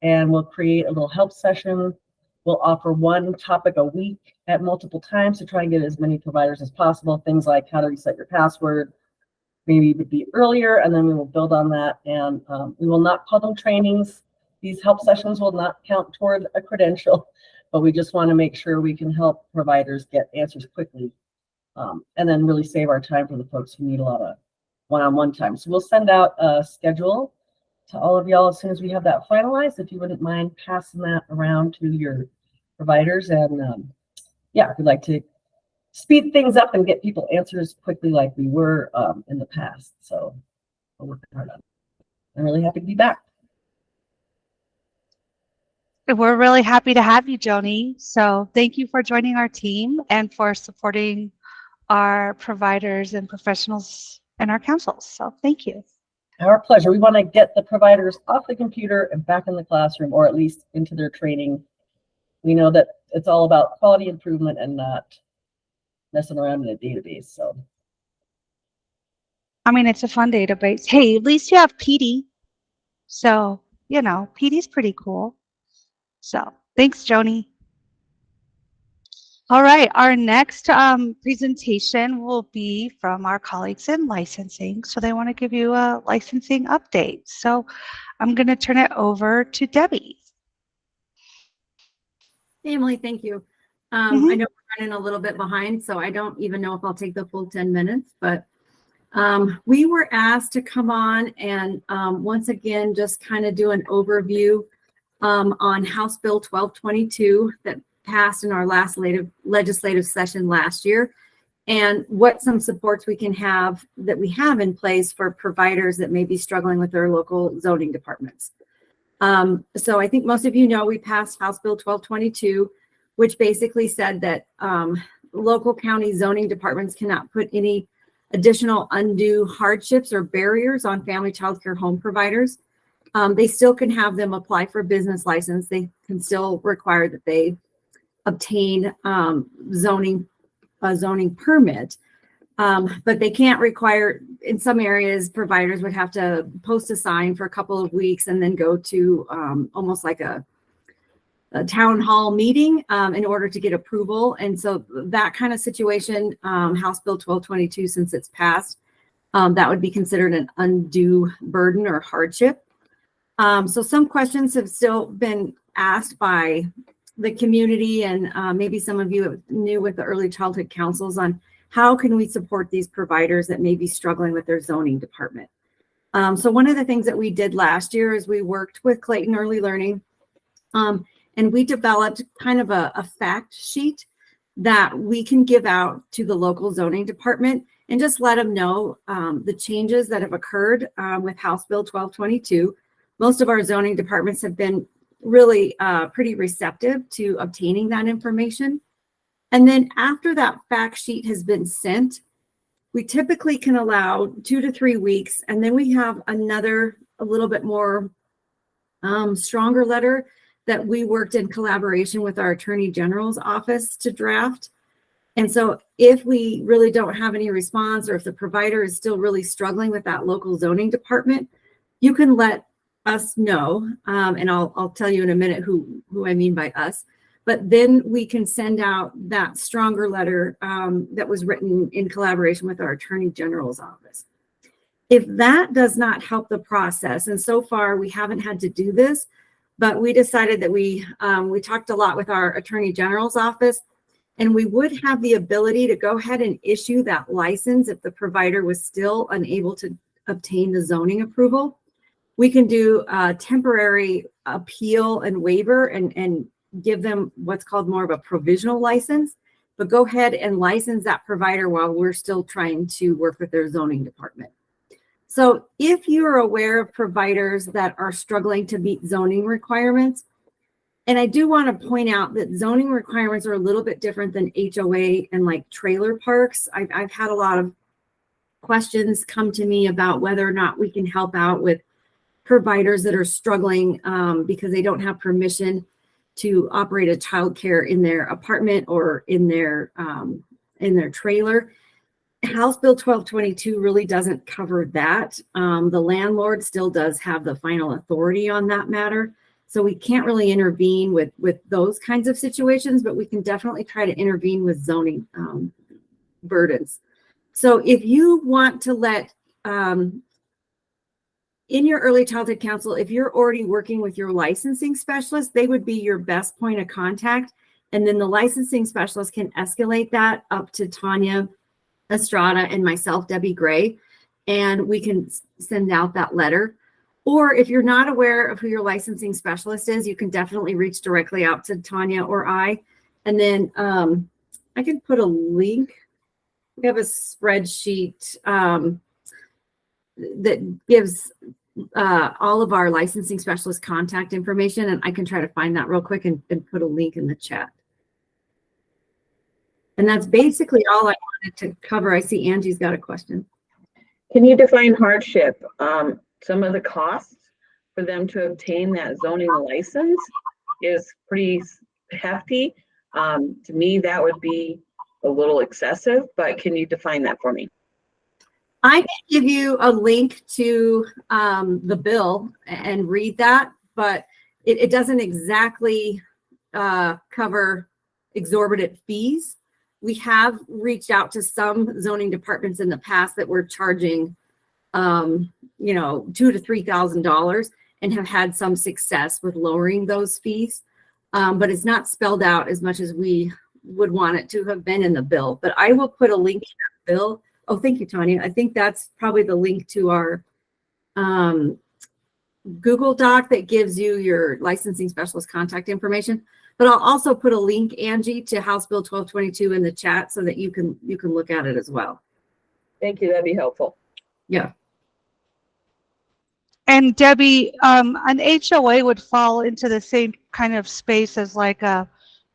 and we'll create a little help session. We'll offer one topic a week at multiple times to try and get as many providers as possible. Things like how to reset your password, maybe it would be earlier, and then we will build on that. And we will not call them trainings. These help sessions will not count toward a credential, but we just want to make sure we can help providers get answers quickly and then really save our time for the folks who need a lot of one-on-one time. So we'll send out a schedule to all of y'all as soon as we have that finalized. If you wouldn't mind passing that around to your providers. And yeah, we'd like to speed things up and get people answers quickly like we were in the past. So we're working hard on it. I'm really happy to be back. We're really happy to have you, Joni. So thank you for joining our team and for supporting our providers and professionals and our councils. So thank you. Our pleasure. We want to get the providers off the computer and back in the classroom, or at least into their training. We know that it's all about quality improvement and not messing around in a database. So, I mean, it's a fun database. Hey, at least you have PD. So, you know, PD's pretty cool. So thanks, Joni. All right, our next presentation will be from our colleagues in licensing. So they want to give you a licensing update. So I'm going to turn it over to Debbie. Hey, Emily, thank you. Mhm. I know we're running a little bit behind, so I don't even know if I'll take the full 10 minutes, but we were asked to come on and once again, just kind of do an overview on House Bill 1222 that passed in our last legislative session last year, and what some supports we can have that we have in place for providers that may be struggling with their local zoning departments. So I think most of you know we passed House Bill 1222, which basically said that local county zoning departments cannot put any additional undue hardships or barriers on family child care home providers. They still can have them apply for a business license. They can still require that they obtain a zoning permit. But they can't require, in some areas, providers would have to post a sign for a couple of weeks and then go to almost like a town hall meeting in order to get approval. And so that kind of situation, House Bill 1222, since it's passed, that would be considered an undue burden or hardship. So some questions have still been asked by the community, and maybe some of you new with the early childhood councils on how can we support these providers that may be struggling with their zoning department. So one of the things that we did last year is we worked with Clayton Early Learning, and we developed kind of a fact sheet that we can give out to the local zoning department and just let them know the changes that have occurred with House Bill 1222. Most of our zoning departments have been really pretty receptive to obtaining that information. And then after that fact sheet has been sent, we typically can allow 2 to 3 weeks. And then we have another, a little bit more stronger letter that we worked in collaboration with our Attorney General's office to draft. And so if we really don't have any response, or if the provider is still really struggling with that local zoning department, you can let us know. And I'll tell you in a minute who I mean by us. But then we can send out that stronger letter that was written in collaboration with our Attorney General's office. If that does not help the process, and so far we haven't had to do this, but we decided that we talked a lot with our Attorney General's office, and we would have the ability to go ahead and issue that license if the provider was still unable to obtain the zoning approval. We can do a temporary appeal and waiver and give them what's called more of a provisional license, but go ahead and license that provider while we're still trying to work with their zoning department. So if you are aware of providers that are struggling to meet zoning requirements, and I do want to point out that zoning requirements are a little bit different than HOA and like trailer parks. I've had a lot of questions come to me about whether or not we can help out with providers that are struggling because they don't have permission to operate a childcare in their apartment or in their trailer. House Bill 1222 really doesn't cover that. The landlord still does have the final authority on that matter. So we can't really intervene with those kinds of situations, but we can definitely try to intervene with zoning burdens. So if you want to let, in your early childhood council, if you're already working with your licensing specialist, they would be your best point of contact. And then the licensing specialist can escalate that up to Tanya Estrada and myself, Debbie Gray, and we can send out that letter. Or if you're not aware of who your licensing specialist is, you can definitely reach directly out to Tanya or I. And then I can put a link. We have a spreadsheet that gives all of our licensing specialist contact information, and I can try to find that real quick and put a link in the chat. And that's basically all I wanted to cover. I see Angie's got a question. Can you define hardship? Some of the costs for them to obtain that zoning license is pretty hefty. To me, that would be a little excessive, but can you define that for me? I can give you a link to the bill and read that, but it doesn't exactly cover exorbitant fees. We have reached out to some zoning departments in the past that were charging, you know, $2,000 to $3,000 and have had some success with lowering those fees. But it's not spelled out as much as we would want it to have been in the bill. But I will put a link in that bill. Oh, thank you, Tanya. I think that's probably the link to our Google Doc that gives you your licensing specialist contact information. But I'll also put a link, Angie, to House Bill 1222 in the chat so that you can look at it as well. Thank you. That'd be helpful. Yeah. And Debbie, an HOA would fall into the same kind of space as like a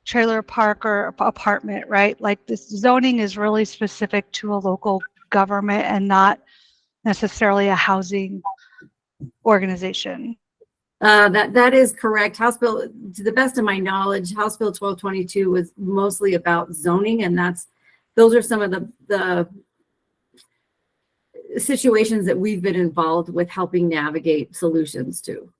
trailer park or apartment, right? Like this zoning is really specific to a local government and not necessarily a housing organization. That is correct. House Bill, to the best of my knowledge, House Bill 1222 was mostly about zoning, and those are some of the situations that we've been involved with helping navigate solutions to.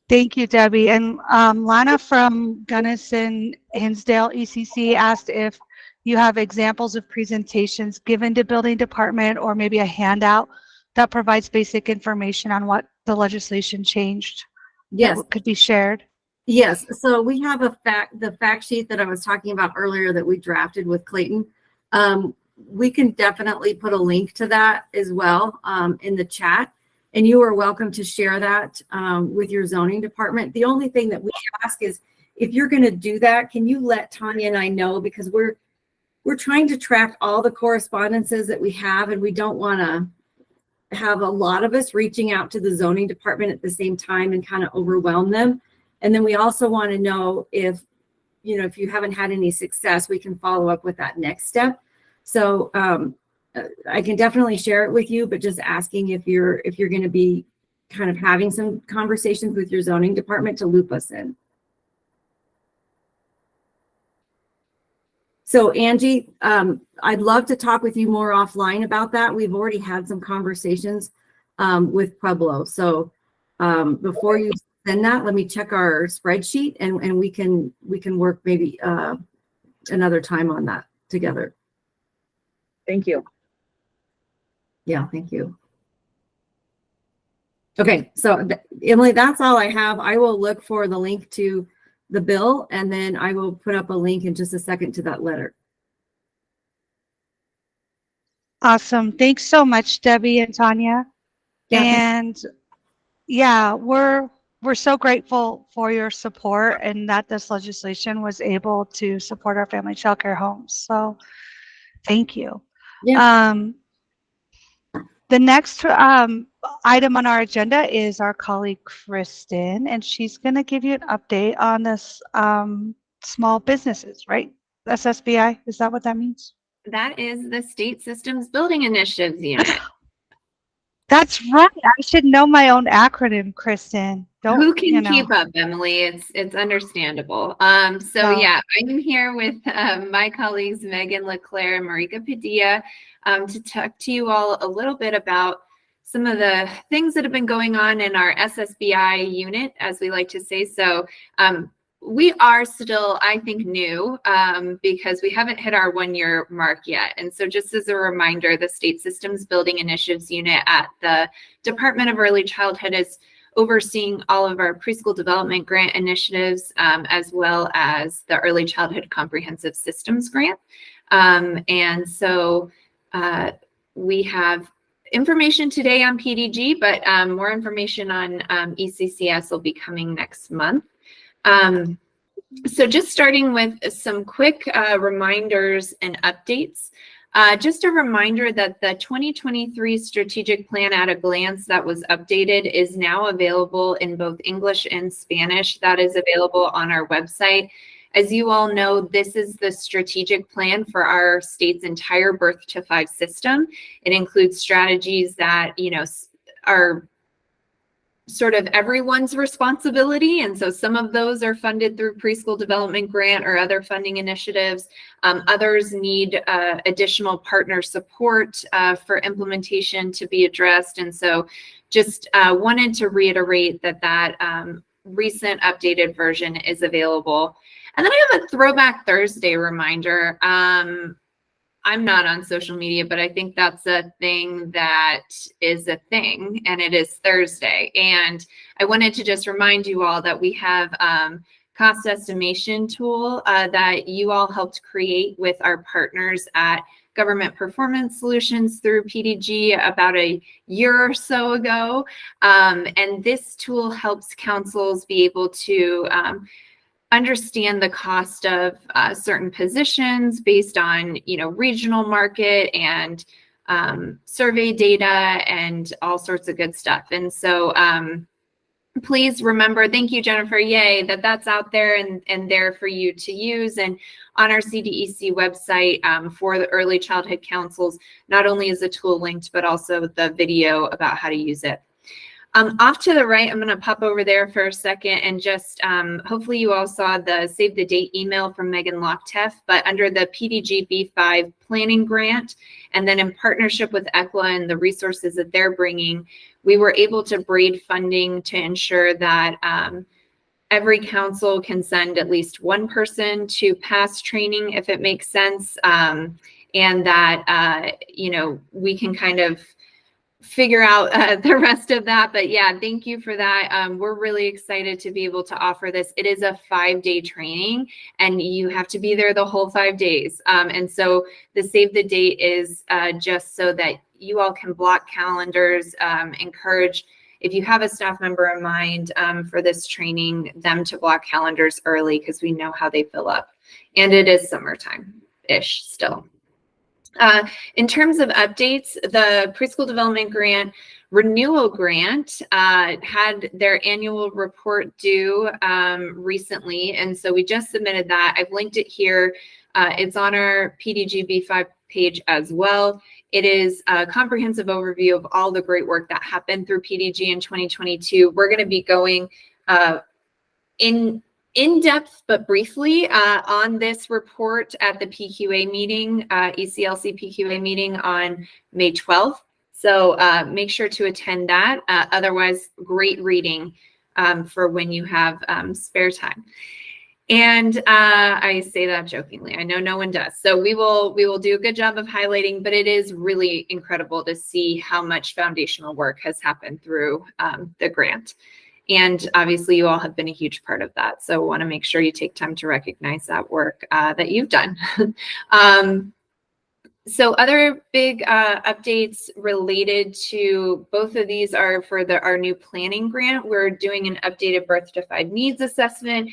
Thank you, Debbie. And Lana from Gunnison Hinsdale ECC asked if you have examples of presentations given to building department or maybe a handout that provides basic information on what the legislation changed. Yes. That could be shared. Yes. So we have the fact sheet that I was talking about earlier that we drafted with Clayton. We can definitely put a link to that as well in the chat. And you are welcome to share that with your zoning department. The only thing that we ask is if you're going to do that, can you let Tanya and I know, because we're trying to track all the correspondences that we have, and we don't want to have a lot of us reaching out to the zoning department at the same time and kind of overwhelm them. And then we also want to know if you haven't had any success, we can follow up with that next step. So I can definitely share it with you, but just asking if you're going to be kind of having some conversations with your zoning department to loop us in. So Angie, I'd love to talk with you more offline about that. We've already had some conversations with Pueblo. So before you send that, let me check our spreadsheet and we can work maybe another time on that together. Thank you. Yeah, thank you. Okay, so Emily, that's all I have. I will look for the link to the bill, and then I will put up a link in just a second to that letter. Awesome. Thanks so much, Debbie and Tanya. Yeah, and yeah, we're so grateful for your support and that this legislation was able to support our family child care homes. So thank you. Yeah. The next item on our agenda is our colleague Kristen, and she's going to give you an update on this small businesses, right? SSBI, is that what that means? That is the State Systems Building Initiatives Unit. That's right. I should know my own acronym, Kristen. Who can keep up, Emily? It's understandable. Yeah, I'm here with my colleagues Megan LeClaire and Marika Padilla to talk to you all a little bit about some of the things that have been going on in our SSBI unit, as we like to say. So we are still, I think, new because we haven't hit our 1-year mark yet. And so just as a reminder, the State Systems Building Initiatives Unit at the Department of Early Childhood is overseeing all of our preschool development grant initiatives, as well as the Early Childhood Comprehensive Systems Grant. And so we have information today on PDG, but more information on ECCS will be coming next month. So just starting with some quick reminders and updates. Just a reminder that the 2023 strategic plan at a glance that was updated is now available in both English and Spanish. That is available on our website. As you all know, this is the strategic plan for our state's entire birth to 5 system. It includes strategies that, are sort of everyone's responsibility. And so some of those are funded through preschool development grant or other funding initiatives. Others need additional partner support for implementation to be addressed. And so just wanted to reiterate that recent updated version is available. And then I have a Throwback Thursday reminder. I'm not on social media, but I think that's a thing that is a thing, and it is Thursday. And I wanted to just remind you all that we have cost estimation tool that you all helped create with our partners at Government Performance Solutions through PDG about a year or so ago. And this tool helps councils be able to understand the cost of certain positions based on, regional market and survey data and all sorts of good stuff. And so please remember, thank you, Jennifer, yay, that's out there and there for you to use. And on our CDEC website for the early childhood councils, not only is the tool linked, but also the video about how to use it. Off to the right, I'm going to pop over there for a second and just hopefully you all saw the save the date email from Megan Lockteff, but under the PDG B5 planning grant, and then in partnership with ECLA and the resources that they're bringing, we were able to braid funding to ensure that every council can send at least one person to pass training if it makes sense, and that, we can kind of figure out the rest of that. But yeah, thank you for that. We're really excited to be able to offer this. It is a 5-day training and you have to be there the whole 5 days. And so the save the date is just so that you all can block calendars, encourage, if you have a staff member in mind for this training, them to block calendars early because we know how they fill up. And it is summertime-ish still. In terms of updates, the Preschool Development Grant Renewal Grant had their annual report due recently, and so we just submitted that. I've linked it here. It's on our PDG B5 page as well. It is a comprehensive overview of all the great work that happened through PDG in 2022. We're going to be going in depth, but briefly on this report at the PQA meeting, ECLC PQA meeting on May 12th. So make sure to attend that. Otherwise, great reading for when you have spare time. And I say that jokingly. I know no one does. So we will do a good job of highlighting, but it is really incredible to see how much foundational work has happened through the grant. And obviously you all have been a huge part of that. So I want to make sure you take time to recognize that work that you've done. So other big updates related to both of these are for our new planning grant. We're doing an updated birth to 5 needs assessment.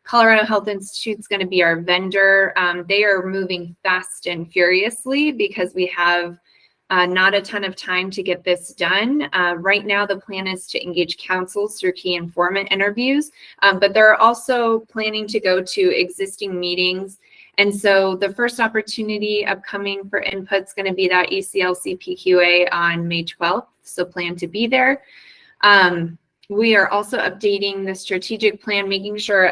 Colorado Health Institute is going to be our vendor. They are moving fast and furiously because we have not a ton of time to get this done. Right now, the plan is to engage councils through key informant interviews, but they're also planning to go to existing meetings. And so the first opportunity upcoming for input is going to be that ECLC PQA on May 12th, so plan to be there. We are also updating the strategic plan, making sure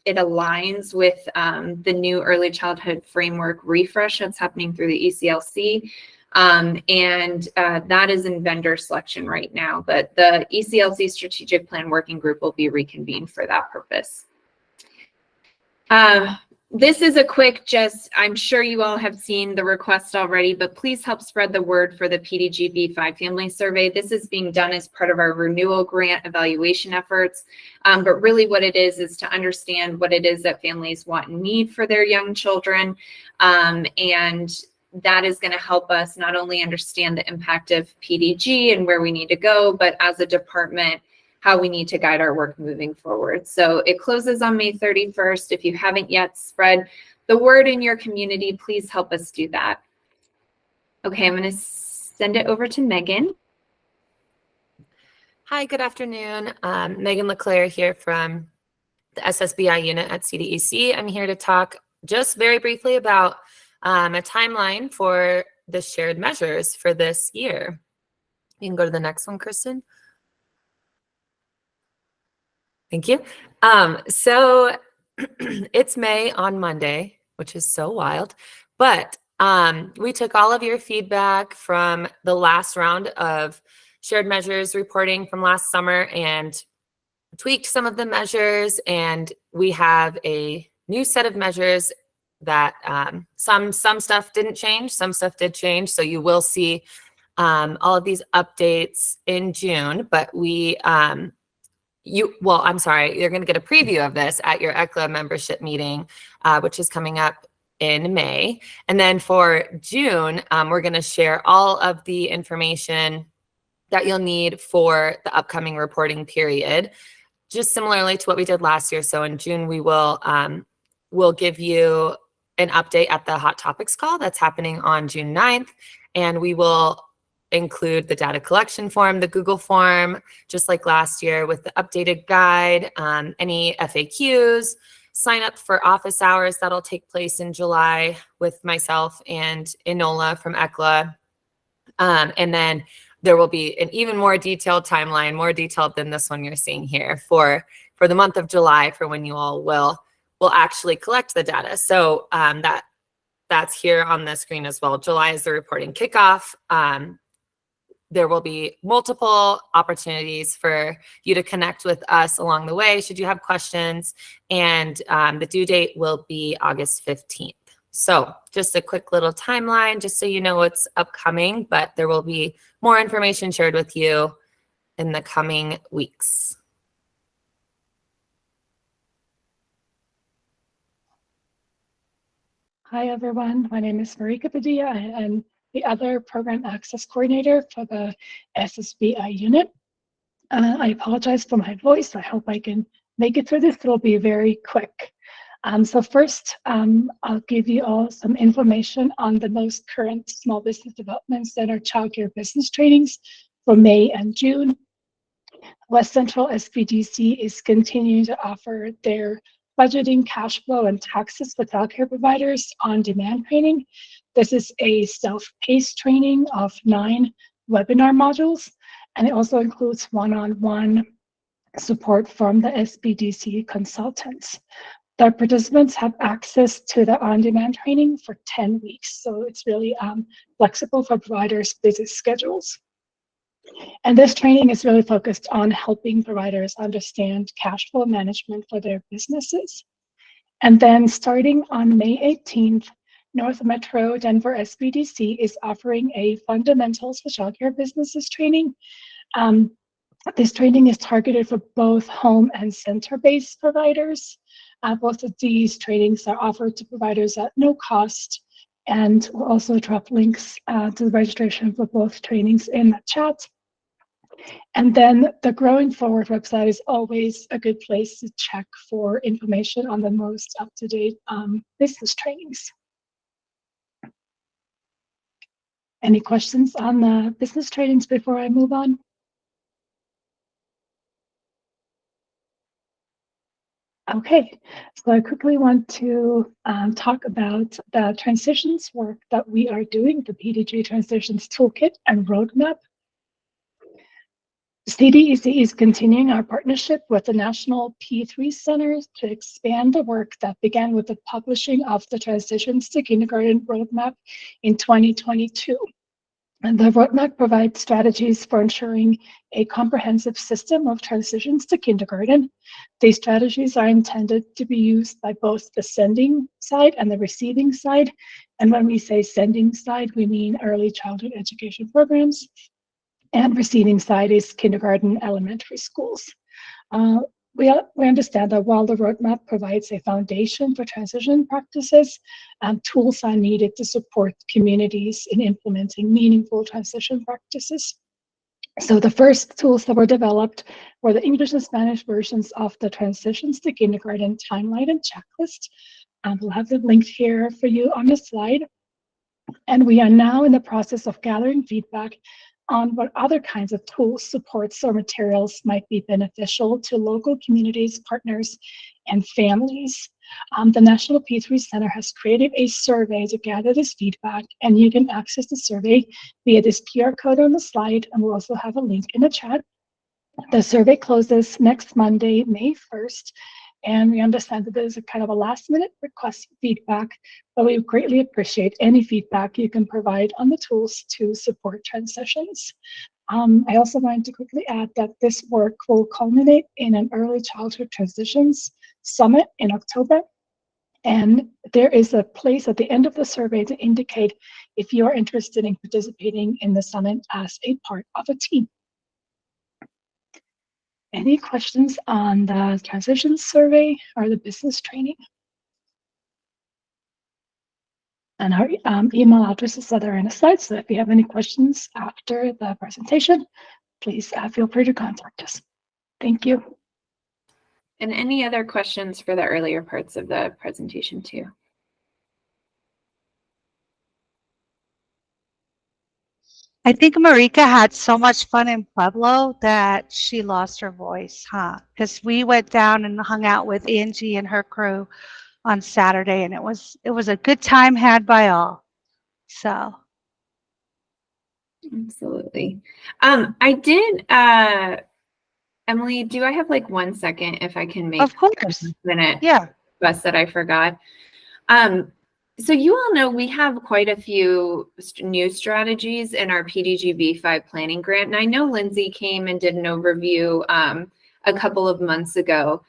it aligns with the new early childhood framework refresh that's happening through the ECLC. And that is in vendor selection right now, but the ECLC strategic plan working group will be reconvened for that purpose. This is a quick, I'm sure you all have seen the request already, but please help spread the word for the PDG B5 family survey. This is being done as part of our renewal grant evaluation efforts. But really what it is to understand what it is that families want and need for their young children. And that is going to help us not only understand the impact of PDG and where we need to go, but as a department, how we need to guide our work moving forward. So it closes on May 31st. If you haven't yet spread the word in your community, please help us do that. Okay, I'm going to send it over to Megan. Hi, good afternoon. Megan LeClaire here from the SSBI unit at CDEC. I'm here to talk just very briefly about a timeline for the shared measures for this year. You can go to the next one, Kristen. Thank you. So it's May on Monday, which is so wild, but we took all of your feedback from the last round of shared measures reporting from last summer, and tweaked some of the measures, and we have a new set of measures that some stuff didn't change, some stuff did change. So you will see all of these updates in June, but I'm sorry, you're going to get a preview of this at your ECLA membership meeting, which is coming up in May. And then for June, we're going to share all of the information that you'll need for the upcoming reporting period, just similarly to what we did last year. So in June, we'll give you an update at the Hot Topics call that's happening on June 9th, and we will include the data collection form, the Google form, just like last year, with the updated guide, any FAQs, sign up for office hours that'll take place in July with myself and Enola from ECLA. And then there will be an even more detailed timeline, more detailed than this one you're seeing here for the month of July, for when you all will actually collect the data. So that's here on the screen as well. July is the reporting kickoff. There will be multiple opportunities for you to connect with us along the way should you have questions. And the due date will be August 15th. So just a quick little timeline, just so you know what's upcoming, but there will be more information shared with you in the coming weeks. Hi, everyone. My name is Marika Padilla. I'm the other program access coordinator for the SSBI unit. I apologize for my voice. I hope I can make it through this. It'll be very quick. So first, I'll give you all some information on the most current Small Business Development Center childcare business trainings for May and June. West Central SBDC is continuing to offer their budgeting, cash flow, and taxes for childcare providers on-demand training. This is a self-paced training of 9 webinar modules, and it also includes one-on-one support from the SBDC consultants. The participants have access to the on-demand training for 10 weeks, so it's really flexible for providers' busy schedules. And this training is really focused on helping providers understand cash flow management for their businesses. And then starting on May 18th, North Metro Denver SBDC is offering a Fundamentals for Childcare Businesses training. This training is targeted for both home and center-based providers. Both of these trainings are offered to providers at no cost, and we'll also drop links to the registration for both trainings in the chat. And then the Growing Forward website is always a good place to check for information on the most up-to-date business trainings. Any questions on the business trainings before I move on? Okay, so I quickly want to talk about the transitions work that we are doing, the PDG Transitions Toolkit and Roadmap. CDEC is continuing our partnership with the National P3 Center to expand the work that began with the publishing of the Transitions to Kindergarten Roadmap in 2022. And the roadmap provides strategies for ensuring a comprehensive system of transitions to kindergarten. These strategies are intended to be used by both the sending side and the receiving side. And when we say sending side, we mean early childhood education programs. And receiving side is kindergarten, elementary schools. We understand that while the roadmap provides a foundation for transition practices, tools are needed to support communities in implementing meaningful transition practices. So the first tools that were developed were the English and Spanish versions of the Transitions to Kindergarten timeline and checklist. We'll have them linked here for you on the slide. And we are now in the process of gathering feedback on what other kinds of tools, supports, or materials might be beneficial to local communities, partners, and families. The National P3 Center has created a survey to gather this feedback, and you can access the survey via this QR code on the slide, and we'll also have a link in the chat. The survey closes next Monday, May 1st, and we understand that there's a kind of a last-minute request for feedback, but we greatly appreciate any feedback you can provide on the tools to support transitions. I also wanted to quickly add that this work will culminate in an early childhood transitions summit in October. And there is a place at the end of the survey to indicate if you are interested in participating in the summit as a part of a team. Any questions on the transition survey or the business training? And our email addresses are there in the slides, so if you have any questions after the presentation, please feel free to contact us. Thank you. And any other questions for the earlier parts of the presentation too? I think Marika had so much fun in Pueblo that she lost her voice, huh? Because we went down and hung out with Angie and her crew on Saturday, and it was a good time had by all. So absolutely. I did Emily, do I have like 1 second if I can make of course a minute yeah request that I forgot? So you all know we have quite a few new strategies in our PDGB 5 planning grant. And I know Lindsay came and did an overview a couple of months ago.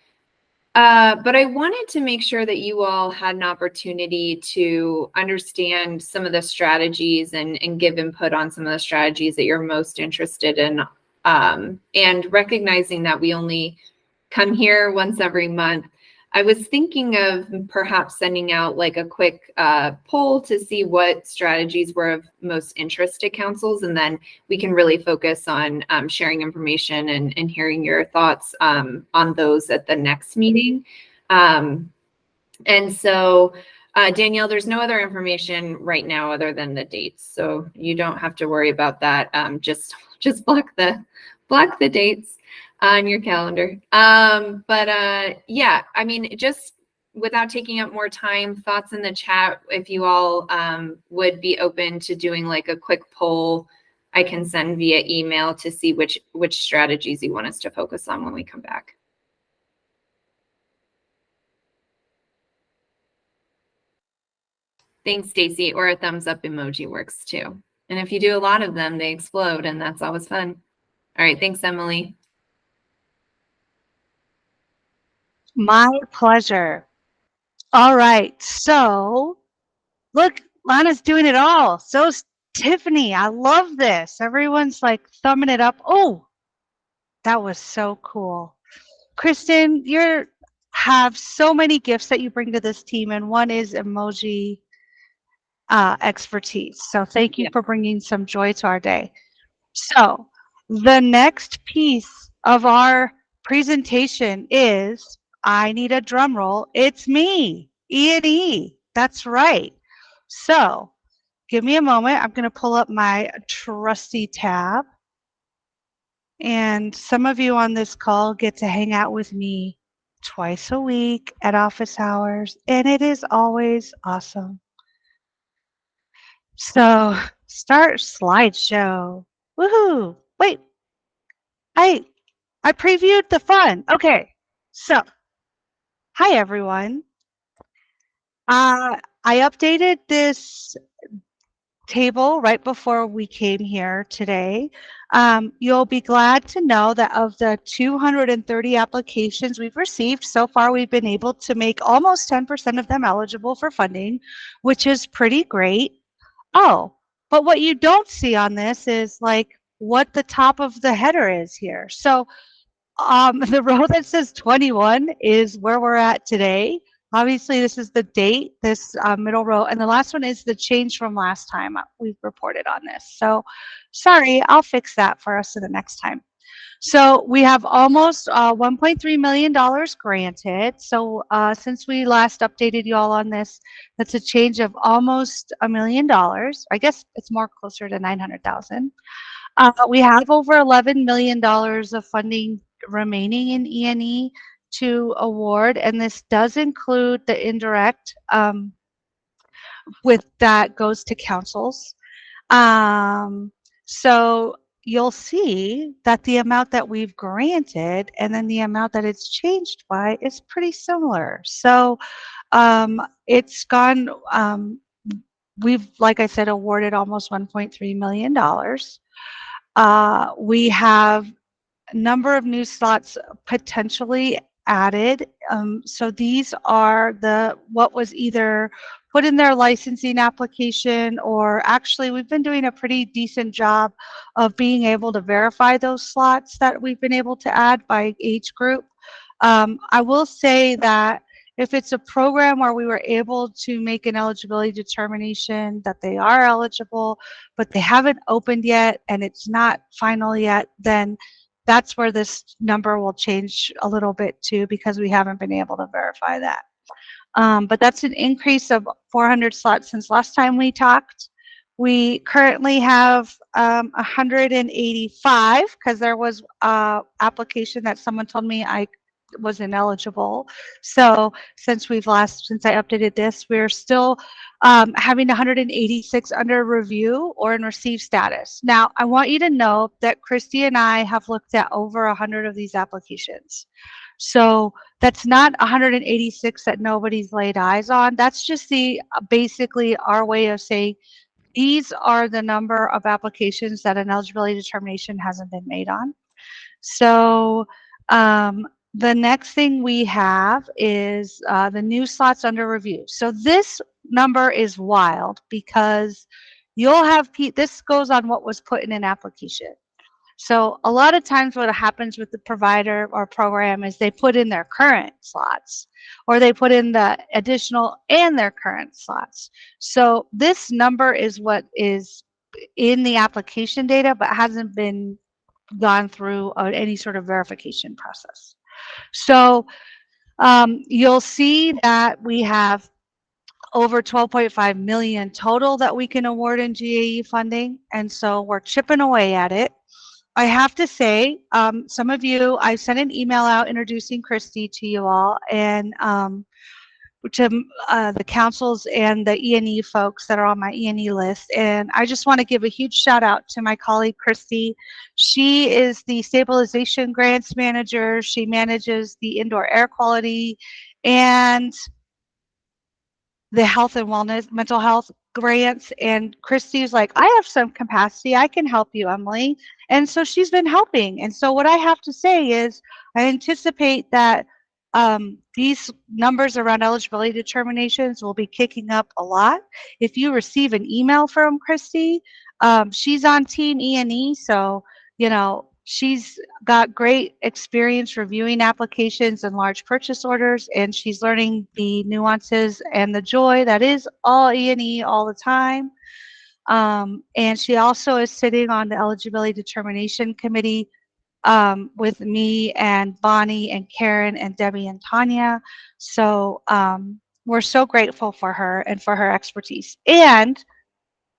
But I wanted to make sure that you all had an opportunity to understand some of the strategies and give input on some of the strategies that you're most interested in. And recognizing that we only come here once every month, I was thinking of perhaps sending out like a quick poll to see what strategies were of most interest to councils, and then we can really focus on sharing information and hearing your thoughts on those at the next meeting. And so, Danielle, there's no other information right now other than the dates, so you don't have to worry about that. Just block the dates on your calendar. Yeah, I mean, just without taking up more time, thoughts in the chat, if you all would be open to doing like a quick poll, I can send via email to see which strategies you want us to focus on when we come back. Thanks, Stacy, or a thumbs up emoji works too. And if you do a lot of them, they explode, and that's always fun. All right, thanks, Emily. My pleasure. All right, so look, Lana's doing it all. So's Tiffany. I love this. Everyone's like thumbing it up. Oh, that was so cool. Kristen, you have so many gifts that you bring to this team, and one is emoji expertise. So thank you for bringing some joy to our day. So the next piece of our presentation is, I need a drum roll. It's me, E&E. That's right. So give me a moment. I'm going to pull up my trusty tab. And some of you on this call get to hang out with me twice a week at office hours, and it is always awesome. So start slideshow. Woohoo! Wait, I previewed the fun. Okay, so hi everyone. I updated this table right before we came here today. You'll be glad to know that of the 230 applications we've received so far, we've been able to make almost 10% of them eligible for funding, which is pretty great. Oh, but what you don't see on this is like what the top of the header is here. So the row that says 21 is where we're at today. Obviously, this is the date, this middle row, and the last one is the change from last time we've reported on this. So sorry, I'll fix that for us in the next time. So we have almost $1.3 million granted. So since we last updated you all on this, that's a change of almost $1 million. I guess it's more closer to 900,000. We have over $11 million of funding remaining in E&E to award, and this does include the indirect with that goes to councils. So you'll see that the amount that we've granted and then the amount that it's changed by is pretty similar. So it's gone, we've, like I said, awarded almost $1.3 million. We have a number of new slots potentially added. So these are what was either put in their licensing application, or actually we've been doing a pretty decent job of being able to verify those slots that we've been able to add by age group. I will say that if it's a program where we were able to make an eligibility determination that they are eligible, but they haven't opened yet and it's not final yet, then that's where this number will change a little bit too, because we haven't been able to verify that. But that's an increase of 400 slots since last time we talked. We currently have 185 because there was an application that someone told me I was ineligible. So since I updated this, we're still having 186 under review or in receive status. Now, I want you to know that Christy and I have looked at over 100 of these applications. So that's not 186 that nobody's laid eyes on. That's just basically our way of saying these are the number of applications that an eligibility determination hasn't been made on. So the next thing we have is the new slots under review. So this number is wild because you'll have, this goes on what was put in an application. So a lot of times what happens with the provider or program is they put in their current slots, or they put in the additional and their current slots. So this number is what is in the application data, but hasn't been gone through any sort of verification process. So you'll see that we have over 12.5 million total that we can award in GAE funding. And so we're chipping away at it. I have to say, some of you, I sent an email out introducing Christy to you all, and to the councils and the E&E folks that are on my E&E list. And I just want to give a huge shout out to my colleague, Christy. She is the stabilization grants manager. She manages the indoor air quality and the health and wellness, mental health grants. And Christy's like, I have some capacity. I can help you, Emily. And so she's been helping. And so what I have to say is I anticipate that these numbers around eligibility determinations will be kicking up a lot. If you receive an email from Christy, she's on Team E&E, so you know she's got great experience reviewing applications and large purchase orders, and she's learning the nuances and the joy that is all E&E all the time. And she also is sitting on the eligibility determination committee with me and Bonnie and Karen and Debbie and Tanya. So we're so grateful for her and for her expertise. And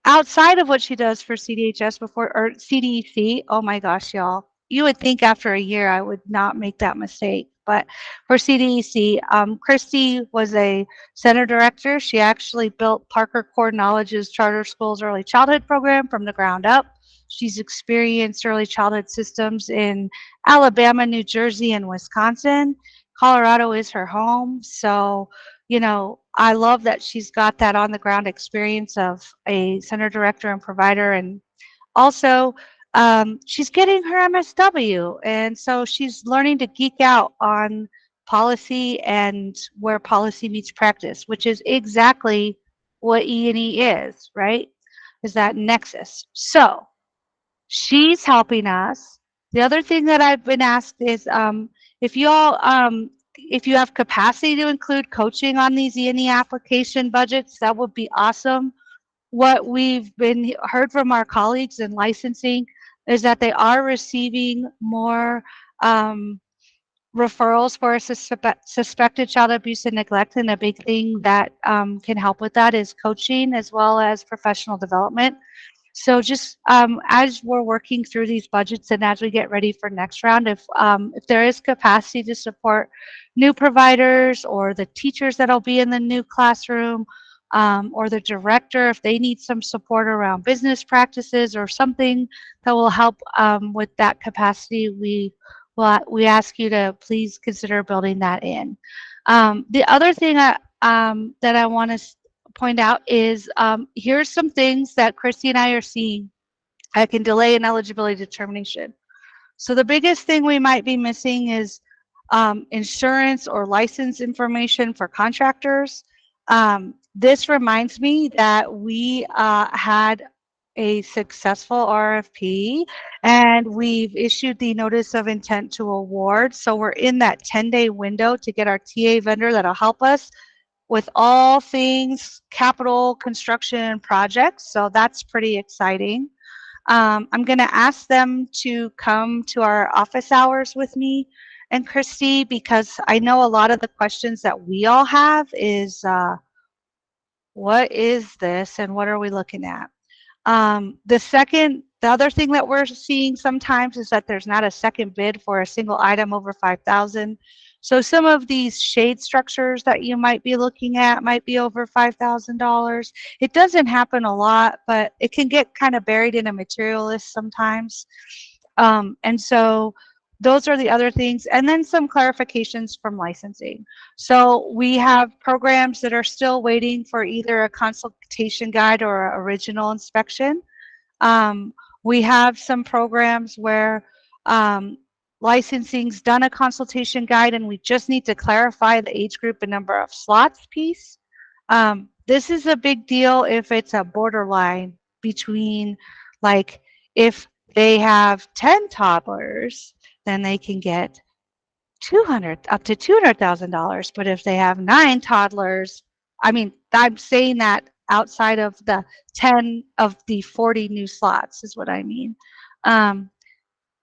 outside of what she does for CDHS or CDEC, oh my gosh, y'all, you would think after a year I would not make that mistake. But for CDEC, Christy was a center director. She actually built Parker Core Knowledge's charter schools early childhood program from the ground up. She's experienced early childhood systems in Alabama, New Jersey, and Wisconsin. Colorado is her home. So, you know, I love that she's got that on the ground experience of a center director and provider. And also, she's getting her MSW. And so she's learning to geek out on policy and where policy meets practice, which is exactly what E&E is, right? Is that nexus. So she's helping us. The other thing that I've been asked is if you have capacity to include coaching on these E&E application budgets, that would be awesome. What we've heard from our colleagues in licensing is that they are receiving more referrals for suspected child abuse and neglect, and a big thing that can help with that is coaching as well as professional development. So just as we're working through these budgets and as we get ready for next round, if there is capacity to support new providers or the teachers that'll be in the new classroom, or the director, if they need some support around business practices or something that will help with that capacity, we ask you to please consider building that in. The other thing that I want to point out is here's some things that Christy and I are seeing. that can delay an eligibility determination. So the biggest thing we might be missing is insurance or license information for contractors. This reminds me that we had a successful RFP and we've issued the notice of intent to award. So we're in that 10-day window to get our TA vendor that'll help us with all things capital construction projects. So that's pretty exciting. I'm going to ask them to come to our office hours with me and Christy, because I know a lot of the questions that we all have is, what is this and what are we looking at? The other thing that we're seeing sometimes is that there's not a second bid for a single item over 5,000. So some of these shade structures that you might be looking at might be over $5,000. It doesn't happen a lot, but it can get kind of buried in a material list sometimes. And so those are the other things. And then some clarifications from licensing. So we have programs that are still waiting for either a consultation guide or an original inspection. We have some programs where licensing's done a consultation guide and we just need to clarify the age group and number of slots piece. This is a big deal if it's a borderline between, like, if they have 10 toddlers, then they can get up to $200,000. But if they have 9 toddlers, I mean, I'm saying that outside of the 10 of the 40 new slots is what I mean.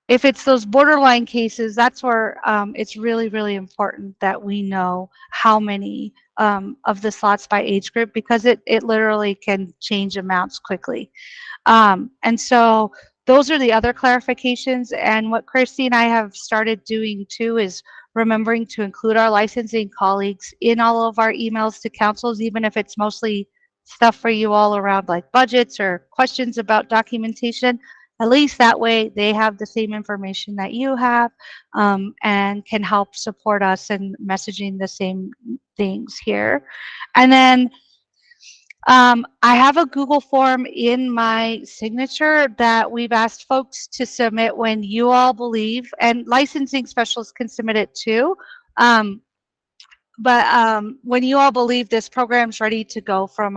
If it's those borderline cases, that's where it's really, really important that we know how many of the slots by age group, because it literally can change amounts quickly. And so those are the other clarifications. And what Christy and I have started doing too is remembering to include our licensing colleagues in all of our emails to councils, even if it's mostly stuff for you all around like budgets or questions about documentation. At least that way they have the same information that you have and can help support us in messaging the same things here. And then I have a Google form in my signature that we've asked folks to submit when you all believe, and licensing specialists can submit it too. But when you all believe this program's ready to go from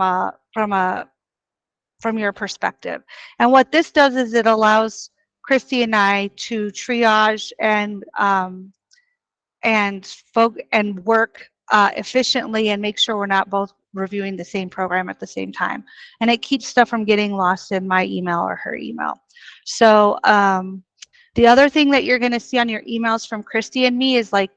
your perspective. And what this does is it allows Christy and I to triage and work efficiently and make sure we're not both reviewing the same program at the same time. And it keeps stuff from getting lost in my email or her email. So the other thing that you're going to see on your emails from Christy and me is like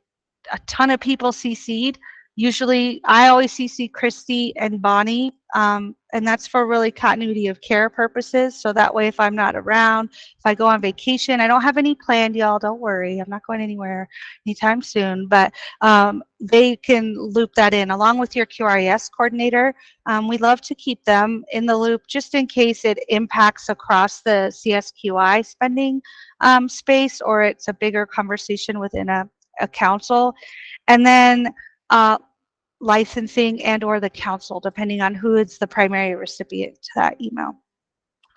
a ton of people CC'd. Usually I always CC Christy and Bonnie, and that's for really continuity of care purposes. So that way, if I'm not around, if I go on vacation, I don't have any planned, y'all, don't worry. I'm not going anywhere anytime soon, but they can loop that in along with your QRIS coordinator. We love to keep them in the loop just in case it impacts across the CSQI spending space, or it's a bigger conversation within a council. And then licensing and or the council, depending on who is the primary recipient to that email.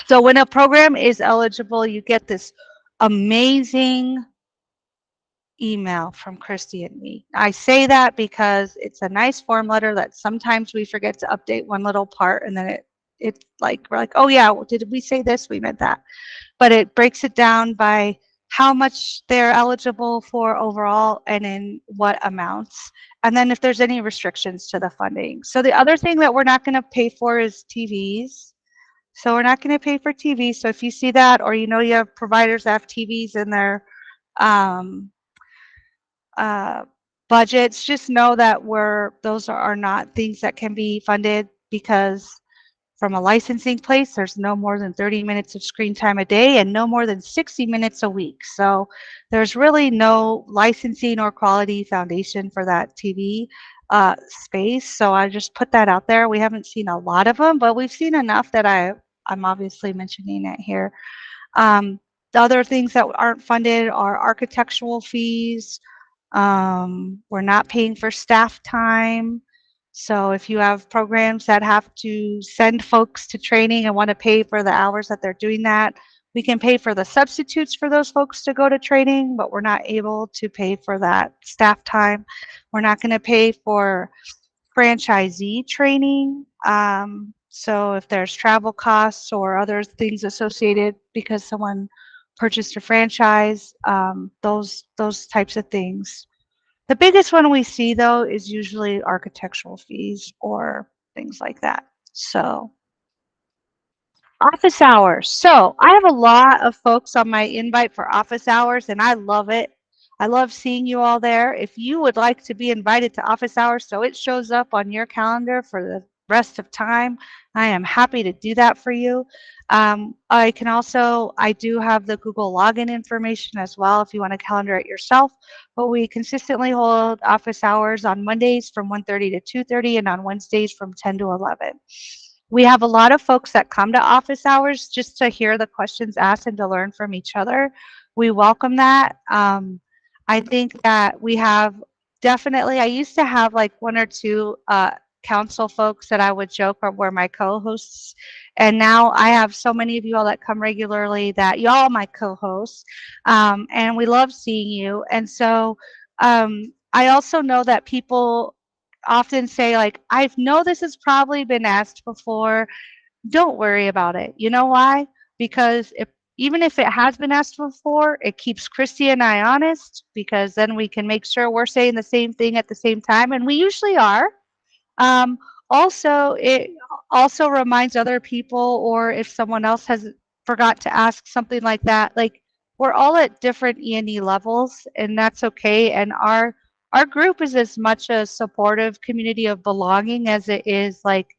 So when a program is eligible, you get this amazing email from Christy and me. I say that because it's a nice form letter that sometimes we forget to update one little part, and then it's like, we're like, oh yeah, well, did we say this? We meant that. But it breaks it down by how much they're eligible for overall and in what amounts. And then if there's any restrictions to the funding. So the other thing that we're not going to pay for is TVs. So we're not going to pay for TVs. So if you see that, or you know you have providers that have TVs in their budgets, just know that those are not things that can be funded, because from a licensing place, there's no more than 30 minutes of screen time a day and no more than 60 minutes a week. So there's really no licensing or quality foundation for that TV space. So I just put that out there. We haven't seen a lot of them, but we've seen enough that I'm obviously mentioning it here. The other things that aren't funded are architectural fees. We're not paying for staff time. So if you have programs that have to send folks to training and want to pay for the hours that they're doing that, We can pay for the substitutes for those folks to go to training, but we're not able to pay for that staff time. We're not going to pay for franchisee training. So if there's travel costs or other things associated because someone purchased a franchise, those types of things. The biggest one we see though is usually architectural fees or things like that. So office hours. So I have a lot of folks on my invite for office hours and I love it. I love seeing you all there. If you would like to be invited to office hours so it shows up on your calendar for the rest of time, I am happy to do that for you. I do have the Google login information as well if you want to calendar it yourself, but we consistently hold office hours on Mondays from 1:30 to 2:30 and on Wednesdays from 10 to 11. We have a lot of folks that come to office hours just to hear the questions asked and to learn from each other. We welcome that. I think that we have definitely, I used to have like one or two council folks that I would joke were my co-hosts. And now I have so many of you all that come regularly that y'all my co-hosts. And we love seeing you. And so I also know that people often say like, I know this has probably been asked before. Don't worry about it. You know why? Because even if it has been asked before, it keeps Christy and I honest because then we can make sure we're saying the same thing at the same time. And we usually are. Also, it also reminds other people, or if someone else has forgot to ask something like that, like we're all at different E&E levels and that's okay. And our group is as much a supportive community of belonging as it is like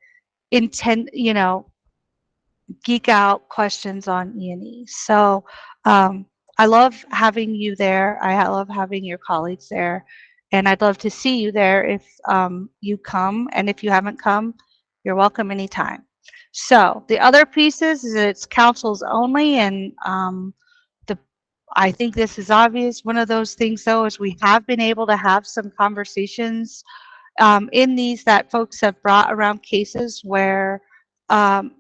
geek out questions on E&E. So I love having you there. I love having your colleagues there. And I'd love to see you there if you come. And if you haven't come, you're welcome anytime. So the other pieces is it's councils only. And I think this is obvious. One of those things, though, is we have been able to have some conversations in these that folks have brought around cases where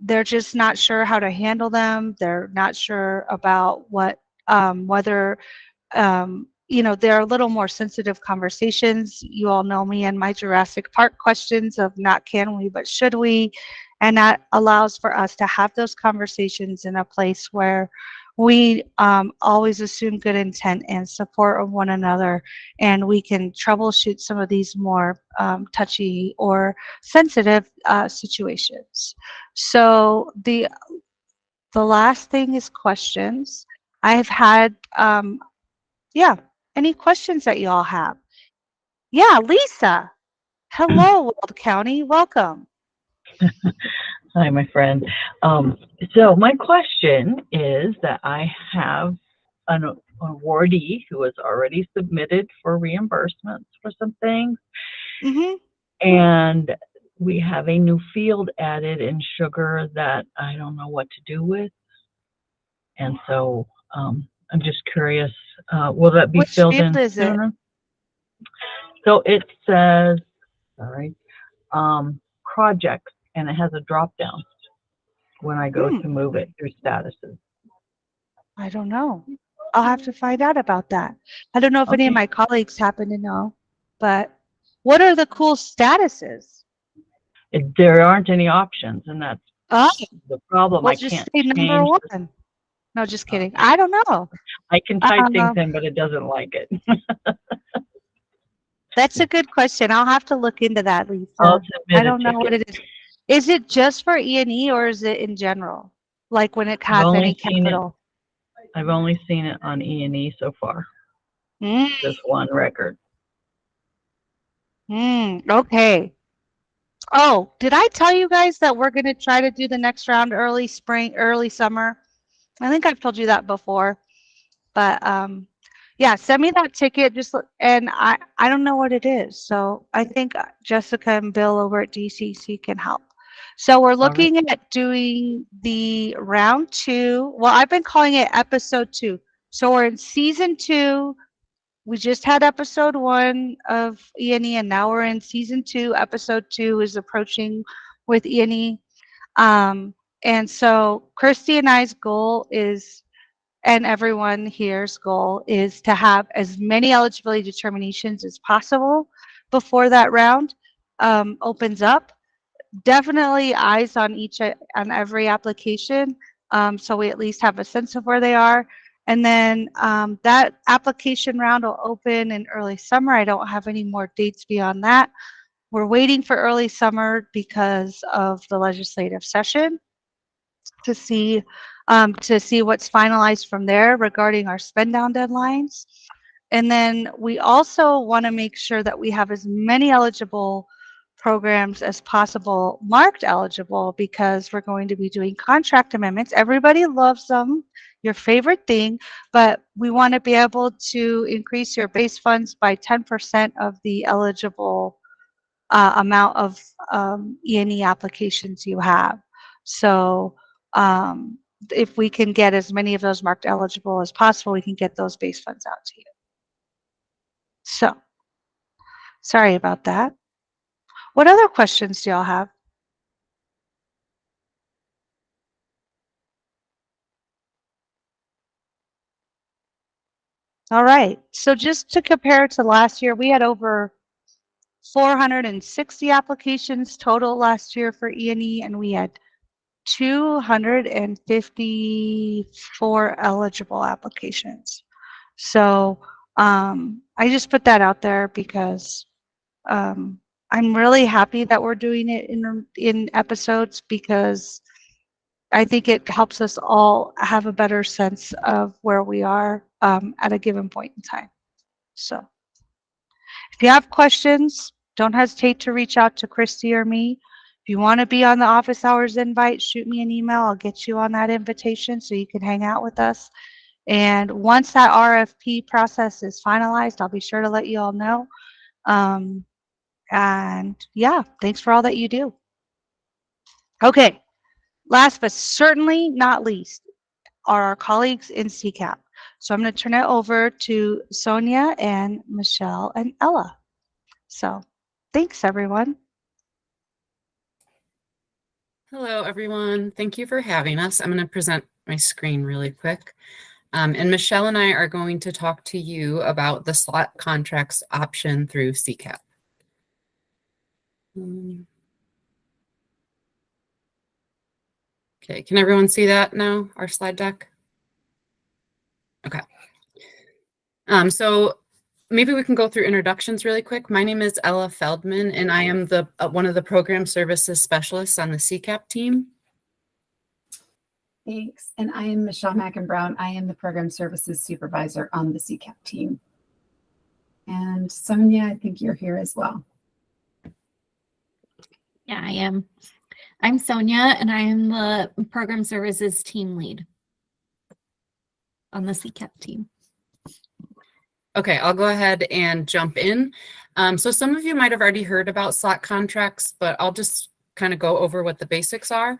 they're just not sure how to handle them. They're not sure about whether they're a little more sensitive conversations. You all know me and my Jurassic Park questions of not can we, but should we? And that allows for us to have those conversations in a place where we always assume good intent and support of one another, and we can troubleshoot some of these more touchy or sensitive situations. So the last thing is questions. I've had, any questions that you all have? Yeah, Lisa. Hello, Weld County. Welcome. Hi, my friend. So my question is that I have an awardee who has already submitted for reimbursements for some things. And we have a new field added in sugar that I don't know what to do with. And so I'm just curious, will that be filled in sooner? So it says, projects, and it has a drop down when I go to move it through statuses. I don't know. I'll have to find out about that. I don't know if any of my colleagues happen to know, but what are the cool statuses? There aren't any options, and that's the problem. Well, I just can't say change. number one. No, just kidding. I don't know. I can type things in, but it doesn't like it. That's a good question. I'll have to look into that, Lisa. I don't know what it is. Is it just for E&E or is it in general? Like when it has any capital? I've only seen it on E&E so far. Just one record. Okay. Oh, did I tell you guys that we're going to try to do the next round early spring, early summer? I think I've told you that before. But yeah, send me that ticket. And I don't know what it is. So I think Jessica and Bill over at DCC can help. So we're looking at doing the round 2. Well, I've been calling it episode 2. So we're in season 2. We just had episode 1 of E&E, and now we're in season 2. Episode 2 is approaching with E&E. And so Christy and I's goal is, and everyone here's goal is to have as many eligibility determinations as possible before that round opens up. Definitely eyes on on every application, so we at least have a sense of where they are. And then that application round will open in early summer. I don't have any more dates beyond that. We're waiting for early summer because of the legislative session to see what's finalized from there regarding our spend down deadlines. And then we also want to make sure that we have as many eligible programs as possible marked eligible, because we're going to be doing contract amendments. Everybody loves them, your favorite thing, but we want to be able to increase your base funds by 10% of the eligible amount of E&E applications you have. So if we can get as many of those marked eligible as possible, we can get those base funds out to you. So, sorry about that. What other questions do y'all have? All right, so just to compare to last year, we had over 460 applications total last year for E&E, and we had 254 eligible applications. So I just put that out there because I'm really happy that we're doing it in episodes, because I think it helps us all have a better sense of where we are at a given point in time. So if you have questions, don't hesitate to reach out to Christy or me. If you want to be on the office hours invite, shoot me an email. I'll get you on that invitation so you can hang out with us. And once that RFP process is finalized, I'll be sure to let you all know. And yeah, thanks for all that you do. Okay, last but certainly not least are our colleagues in CCAP. So I'm going to turn it over to Sonia and Michelle and Ella. So thanks, everyone. Hello, everyone. Thank you for having us. I'm going to present my screen really quick. And Michelle and I are going to talk to you about the slot contracts option through CCAP. Okay, can everyone see that now, our slide deck? Okay. So maybe we can go through introductions really quick. My name is Ella Feldman, and I am the one of the program services specialists on the CCAP team. Thanks. And I am Michelle McEnbrown. I am the program services supervisor on the CCAP team. And Sonia, I think you're here as well. Yeah, I am. I'm Sonia, and I am the program services team lead on the CCAP team. Okay, I'll go ahead and jump in. So some of you might have already heard about slot contracts, but I'll just kind of go over what the basics are.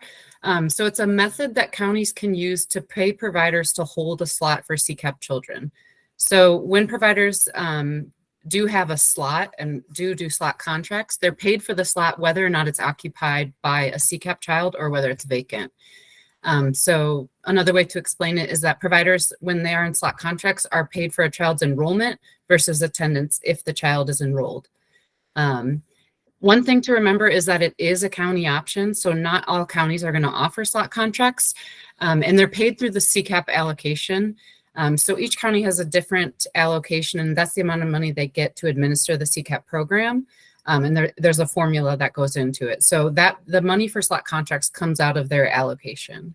So it's a method that counties can use to pay providers to hold a slot for CCAP children. So when providers do have a slot and do slot contracts, they're paid for the slot whether or not it's occupied by a CCAP child or whether it's vacant. So another way to explain it is that providers, when they are in slot contracts, are paid for a child's enrollment versus attendance if the child is enrolled. One thing to remember is that it is a county option, so not all counties are going to offer slot contracts, and they're paid through the CCAP allocation. So each county has a different allocation, and that's the amount of money they get to administer the CCAP program. And there's a formula that goes into it. So that the money for slot contracts comes out of their allocation.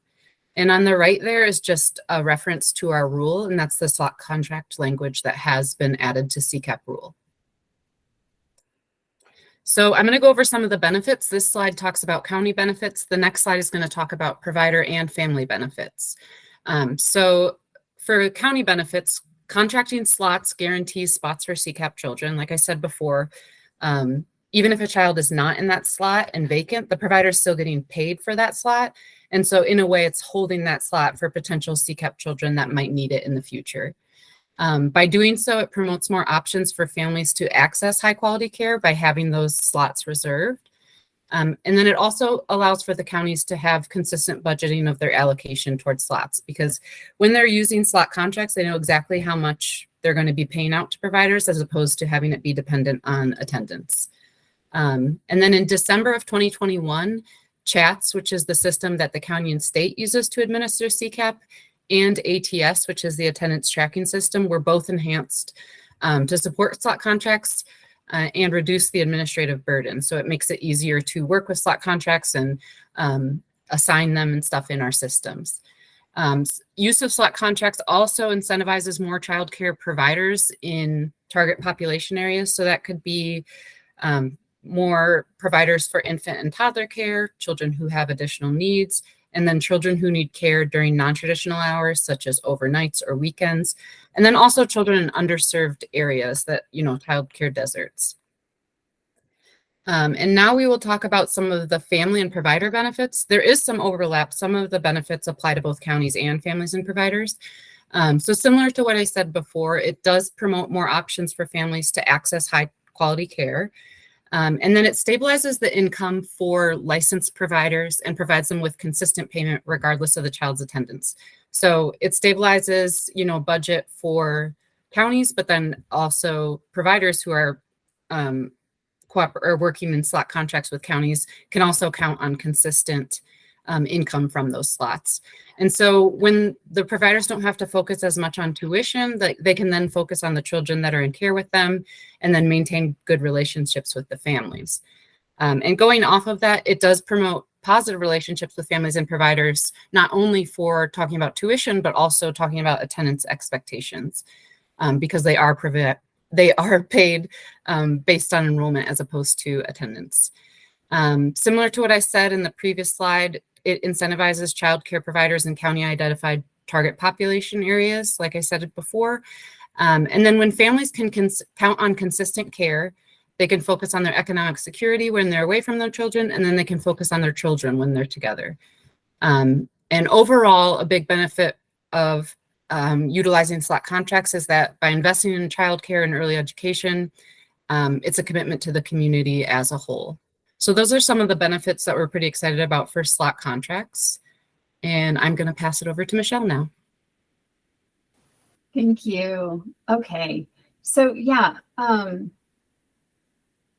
And on the right there is just a reference to our rule, and that's the slot contract language that has been added to CCAP rule. So I'm going to go over some of the benefits. This slide talks about county benefits. The next slide is going to talk about provider and family benefits. So for county benefits, contracting slots guarantees spots for CCAP children. Like I said before, even if a child is not in that slot and vacant, the provider is still getting paid for that slot. And so in a way, it's holding that slot for potential CCAP children that might need it in the future. By doing so, it promotes more options for families to access high quality care by having those slots reserved. And then it also allows for the counties to have consistent budgeting of their allocation towards slots, because when they're using slot contracts, they know exactly how much they're going to be paying out to providers as opposed to having it be dependent on attendance. And then in December of 2021, CHATS, which is the system that the county and state uses to administer CCAP, and ATS, which is the attendance tracking system, were both enhanced to support slot contracts and reduce the administrative burden. So it makes it easier to work with slot contracts and assign them and stuff in our systems. Use of slot contracts also incentivizes more childcare providers in target population areas. So that could be more providers for infant and toddler care, children who have additional needs, and then children who need care during non-traditional hours, such as overnights or weekends, and then also children in underserved areas that, childcare deserts. And now we will talk about some of the family and provider benefits. There is some overlap. Some of the benefits apply to both counties and families and providers. So similar to what I said before, it does promote more options for families to access high quality care. And then it stabilizes the income for licensed providers and provides them with consistent payment regardless of the child's attendance. So it stabilizes, budget for counties, but then also providers who are working in slot contracts with counties can also count on consistent income from those slots. And so when the providers don't have to focus as much on tuition, they can then focus on the children that are in care with them and then maintain good relationships with the families. And going off of that, it does promote positive relationships with families and providers, not only for talking about tuition, but also talking about attendance expectations, because they are paid based on enrollment as opposed to attendance. Similar to what I said in the previous slide, it incentivizes childcare providers in county identified target population areas, like I said before. And then when families can count on consistent care, they can focus on their economic security when they're away from their children, and then they can focus on their children when they're together. And overall, a big benefit of utilizing slot contracts is that by investing in childcare and early education, it's a commitment to the community as a whole. So those are some of the benefits that we're pretty excited about for slot contracts. And I'm going to pass it over to Michelle now. Thank you. Okay. So yeah,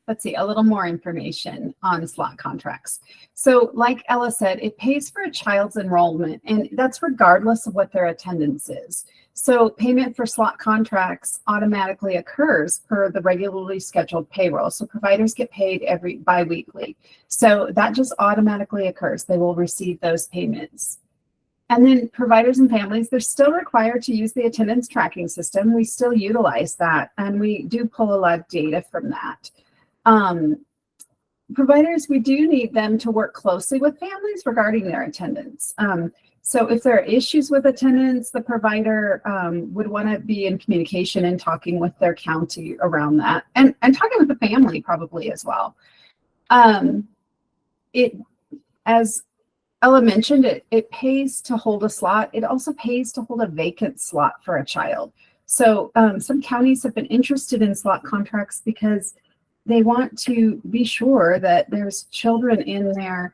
let's see, a little more information on slot contracts. So like Ella said, it pays for a child's enrollment, and that's regardless of what their attendance is. So payment for slot contracts automatically occurs per the regularly scheduled payroll. So providers get paid bi-weekly. So that just automatically occurs. They will receive those payments. And then providers and families, they're still required to use the attendance tracking system. We still utilize that, and we do pull a lot of data from that. Providers, we do need them to work closely with families regarding their attendance. So if there are issues with attendance, the provider would want to be in communication and talking with their county around that, and talking with the family probably as well. As Ella mentioned, it pays to hold a slot. It also pays to hold a vacant slot for a child. So some counties have been interested in slot contracts because they want to be sure that there's children in their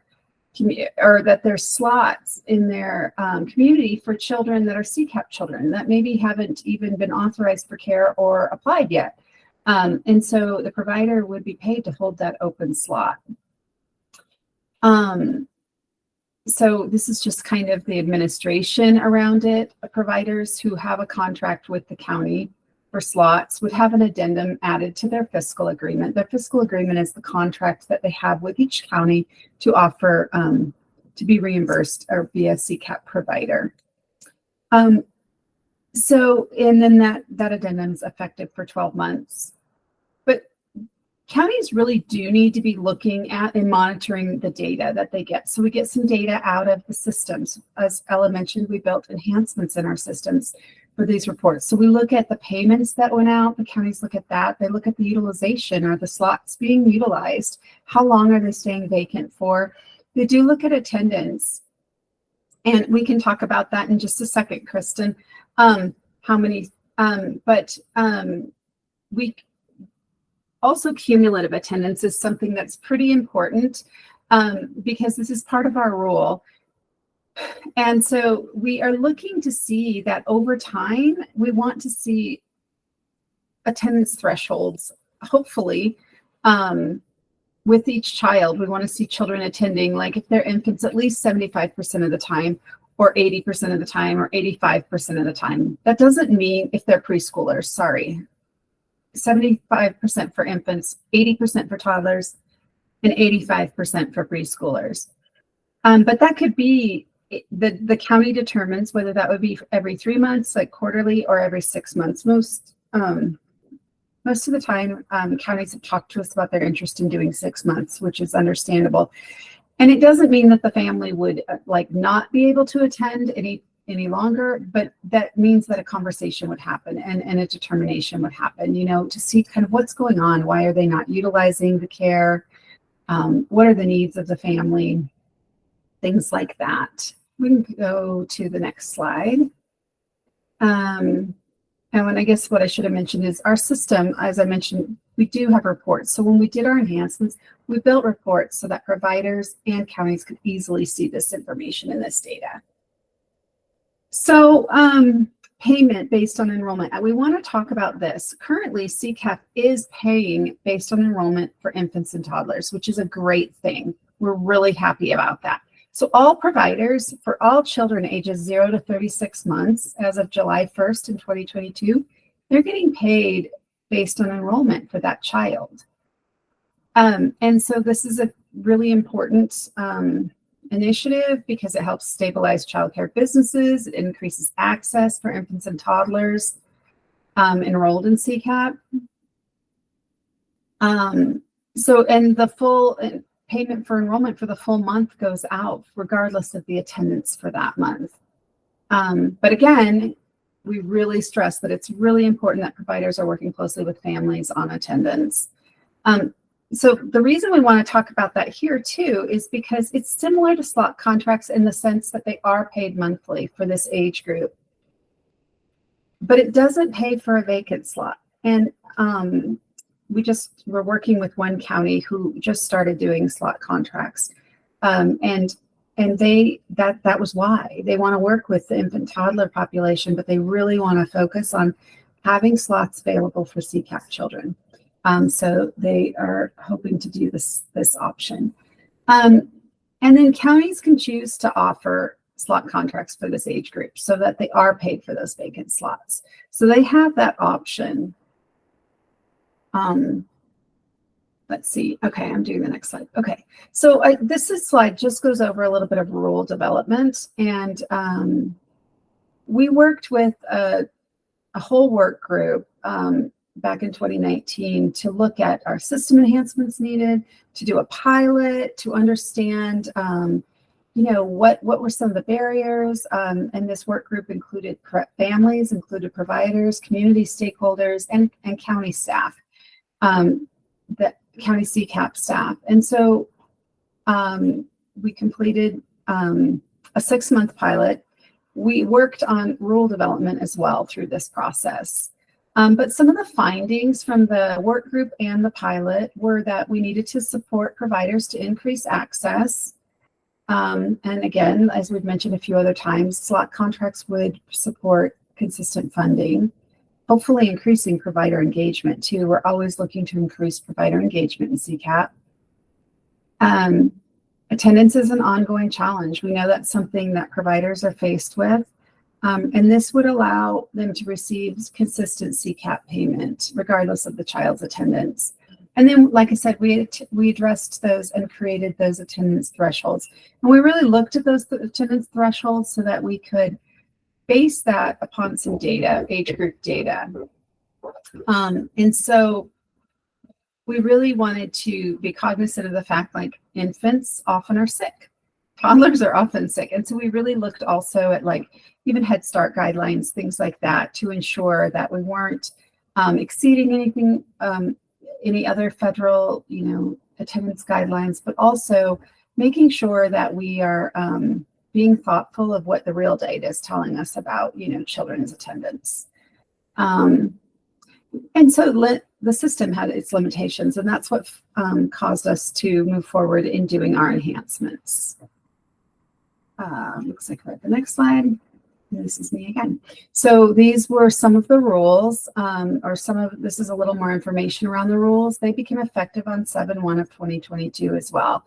or that there's slots in their community for children that are CCAP children that maybe haven't even been authorized for care or applied yet. And so the provider would be paid to hold that open slot. So this is just kind of the administration around it. Providers who have a contract with the county for slots would have an addendum added to their fiscal agreement. Their fiscal agreement is the contract that they have with each county to offer to be reimbursed or be a CCAP provider. And then that addendum is effective for 12 months. But counties really do need to be looking at and monitoring the data that they get. So we get some data out of the systems. As Ella mentioned, we built enhancements in our systems for these reports. So we look at the payments that went out, the counties look at that, they look at the utilization, are the slots being utilized, how long are they staying vacant for? They do look at attendance, and we can talk about that in just a second, Kristen. Also, cumulative attendance is something that's pretty important because this is part of our rule. And so we are looking to see that over time, we want to see attendance thresholds, hopefully, with each child. We want to see children attending, like if they're infants, at least 75% of the time, or 80% of the time, or 85% of the time. That doesn't mean if they're preschoolers, sorry. 75% for infants, 80% for toddlers, and 85% for preschoolers. But that could be, the county determines whether that would be every 3 months, like quarterly, or every 6 months. Most of the time, counties have talked to us about their interest in doing 6 months, which is understandable. And it doesn't mean that the family would like not be able to attend any longer, but that means that a conversation would happen and a determination would happen, you know, to see kind of what's going on. Why are they not utilizing the care? What are the needs of the family? Things like that. We can go to the next slide. And I guess what I should have mentioned is our system, as I mentioned, we do have reports. So when we did our enhancements, we built reports so that providers and counties could easily see this information and this data. So payment based on enrollment. We want to talk about this. Currently, CCAP is paying based on enrollment for infants and toddlers, which is a great thing. We're really happy about that. So all providers for all children ages 0 to 36 months as of July 1st in 2022, they're getting paid based on enrollment for that child. And so this is a really important initiative because it helps stabilize childcare businesses. It increases access for infants and toddlers enrolled in CCAP. So, and the full payment for enrollment for the full month goes out regardless of the attendance for that month. But again, we really stress that it's really important that providers are working closely with families on attendance. So the reason we want to talk about that here too is because it's similar to slot contracts in the sense that they are paid monthly for this age group, but it doesn't pay for a vacant slot. And we're working with one county who just started doing slot contracts. And that was why they want to work with the infant toddler population, but they really want to focus on having slots available for CCAP children. So they are hoping to do this option. And then counties can choose to offer slot contracts for this age group so that they are paid for those vacant slots. So they have that option. Let's see. Okay, I'm doing the next slide. Okay, so this slide just goes over a little bit of rural development. And we worked with a whole work group back in 2019 to look at our system enhancements needed, to do a pilot, to understand, what were some of the barriers. And this work group included families, included providers, community stakeholders, and county staff, the county CCAP staff. And so we completed a 6-month pilot. We worked on rural development as well through this process. But some of the findings from the work group and the pilot were that we needed to support providers to increase access. And again, as we've mentioned a few other times, slot contracts would support consistent funding, hopefully increasing provider engagement too. We're always looking to increase provider engagement in CCAP. Attendance is an ongoing challenge. We know that's something that providers are faced with. And this would allow them to receive consistent CCAP payment, regardless of the child's attendance. And then, like I said, we addressed those and created those attendance thresholds. And we really looked at those attendance thresholds so that we could base that upon some data, age group data. And so we really wanted to be cognizant of the fact, like, infants often are sick. Toddlers are often sick. And so we really looked also at, like, even Head Start guidelines, things like that, to ensure that we weren't exceeding anything, any other federal, attendance guidelines, but also making sure that we are being thoughtful of what the real data is telling us about, children's attendance. And And so the system had its limitations, and that's what caused us to move forward in doing our enhancements. Looks like we're at the next slide. And this is me again. So these were some of the rules, this is a little more information around the rules. They became effective on 7/1 of 2022 as well.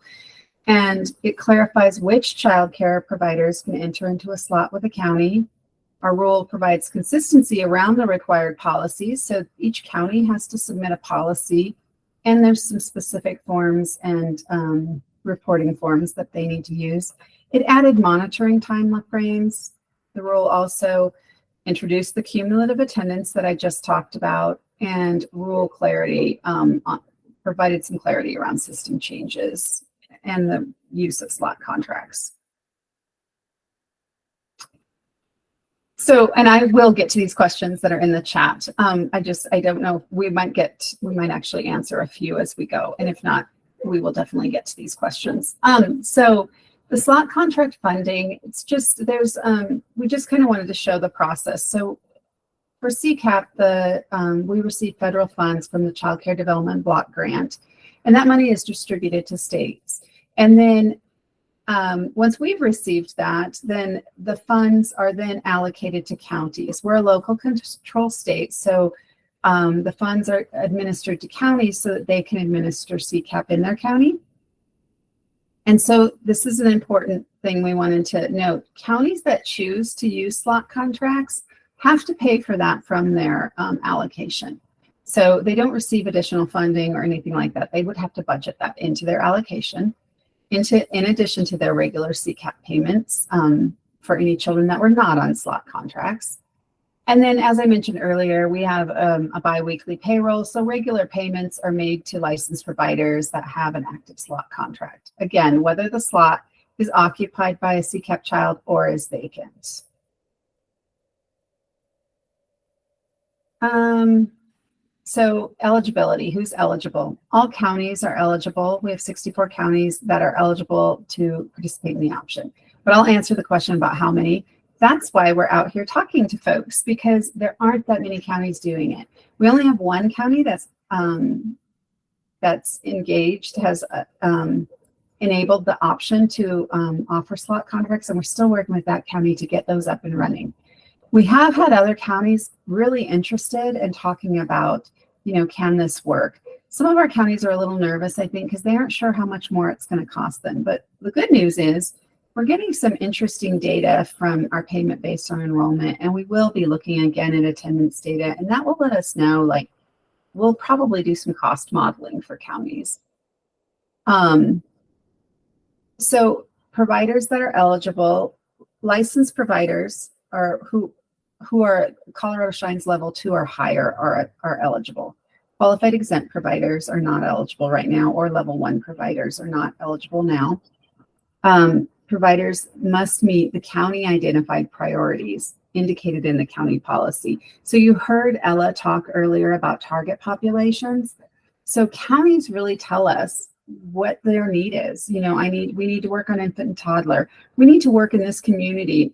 And it clarifies which childcare providers can enter into a slot with the county. Our rule provides consistency around the required policies. So each county has to submit a policy, and there's some specific forms and reporting forms that they need to use. It added monitoring time frames. The rule also introduced the cumulative attendance that I just talked about, and rule clarity, provided some clarity around system changes and the use of slot contracts. So, and I will get to these questions that are in the chat. I don't know, we might actually answer a few as we go. And if not, we will definitely get to these questions. So the slot contract funding, it's just, we just kind of wanted to show the process. So for CCAP, we receive federal funds from the Child Care Development Block Grant, and that money is distributed to states. And then once we've received that, then the funds are then allocated to counties. We're a local control state, so the funds are administered to counties so that they can administer CCAP in their county. And so this is an important thing we wanted to note. Counties that choose to use slot contracts have to pay for that from their allocation. So they don't receive additional funding or anything like that. They would have to budget that into their allocation, in addition to their regular CCAP payments for any children that were not on slot contracts. And then, as I mentioned earlier, we have a biweekly payroll. So regular payments are made to licensed providers that have an active slot contract. Again, whether the slot is occupied by a CCAP child or is vacant. So eligibility, who's eligible? All counties are eligible. We have 64 counties that are eligible to participate in the option. But I'll answer the question about how many. That's why we're out here talking to folks, because there aren't that many counties doing it. We only have one county that's engaged, has enabled the option to offer slot contracts, and we're still working with that county to get those up and running. We have had other counties really interested in talking about, can this work? Some of our counties are a little nervous, I think, because they aren't sure how much more it's going to cost them. But the good news is we're getting some interesting data from our payment based on enrollment, and we will be looking again at attendance data, and that will let us know, we'll probably do some cost modeling for counties. So providers that are eligible, licensed providers are who are Colorado Shines level 2 or higher are eligible. Qualified exempt providers are not eligible right now, or level 1 providers are not eligible now. Providers must meet the county identified priorities indicated in the county policy. So you heard Ella talk earlier about target populations. So counties really tell us what their need is. We need to work on infant and toddler. We need to work in this community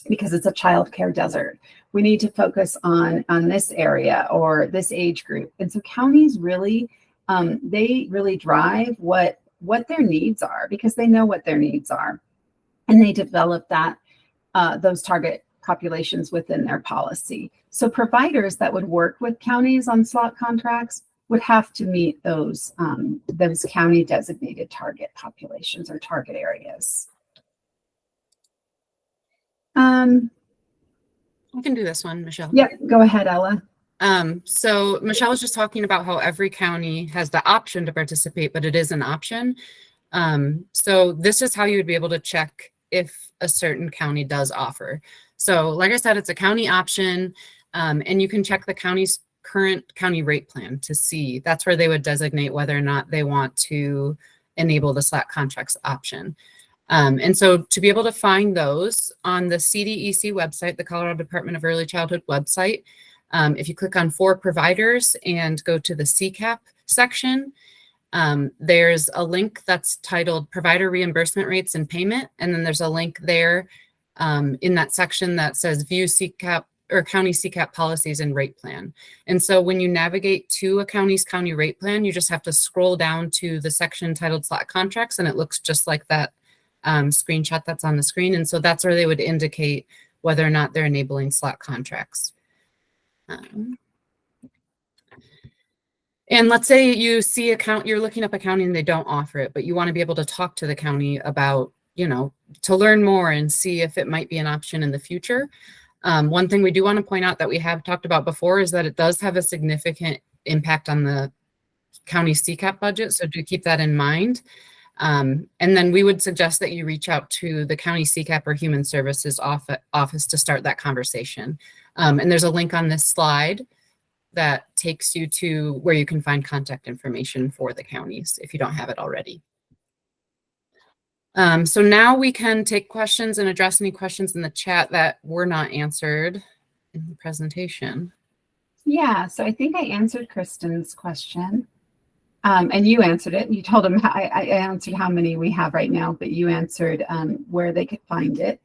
because it's a child care desert. We need to focus on this area or this age group. And so counties really, they really drive what their needs are, because they know what their needs are. And they develop those target populations within their policy. So providers that would work with counties on slot contracts would have to meet those county designated target populations or target areas. I can do this one, Michelle. Yeah, go ahead, Ella. So Michelle was just talking about how every county has the option to participate, but it is an option. So this is how you would be able to check if a certain county does offer. So like I said, it's a county option, and you can check the county's current county rate plan to see. That's where they would designate whether or not they want to enable the slot contracts option. And so to be able to find those on the CDEC website, the Colorado Department of Early Childhood website, if you click on for providers and go to the CCAP section, there's a link that's titled Provider Reimbursement Rates and Payment. And then there's a link there in that section that says View CCAP or county CCAP policies and rate plan. And so when you navigate to a county's county rate plan, you just have to scroll down to the section titled slot contracts, and it looks just like that screenshot that's on the screen. And so that's where they would indicate whether or not they're enabling slot contracts. And let's say you see you're looking up a county and they don't offer it, but you want to be able to talk to the county about, to learn more and see if it might be an option in the future. One thing we do want to point out that we have talked about before is that it does have a significant impact on the county CCAP budget. So do keep that in mind. And then we would suggest that you reach out to the county CCAP or Human Services office to start that conversation. And there's a link on this slide that takes you to where you can find contact information for the counties if you don't have it already. So now we can take questions and address any questions in the chat that were not answered in the presentation. Yeah, so I think I answered Kristen's question. And you answered it. You told him, I answered how many we have right now, but you answered where they could find it.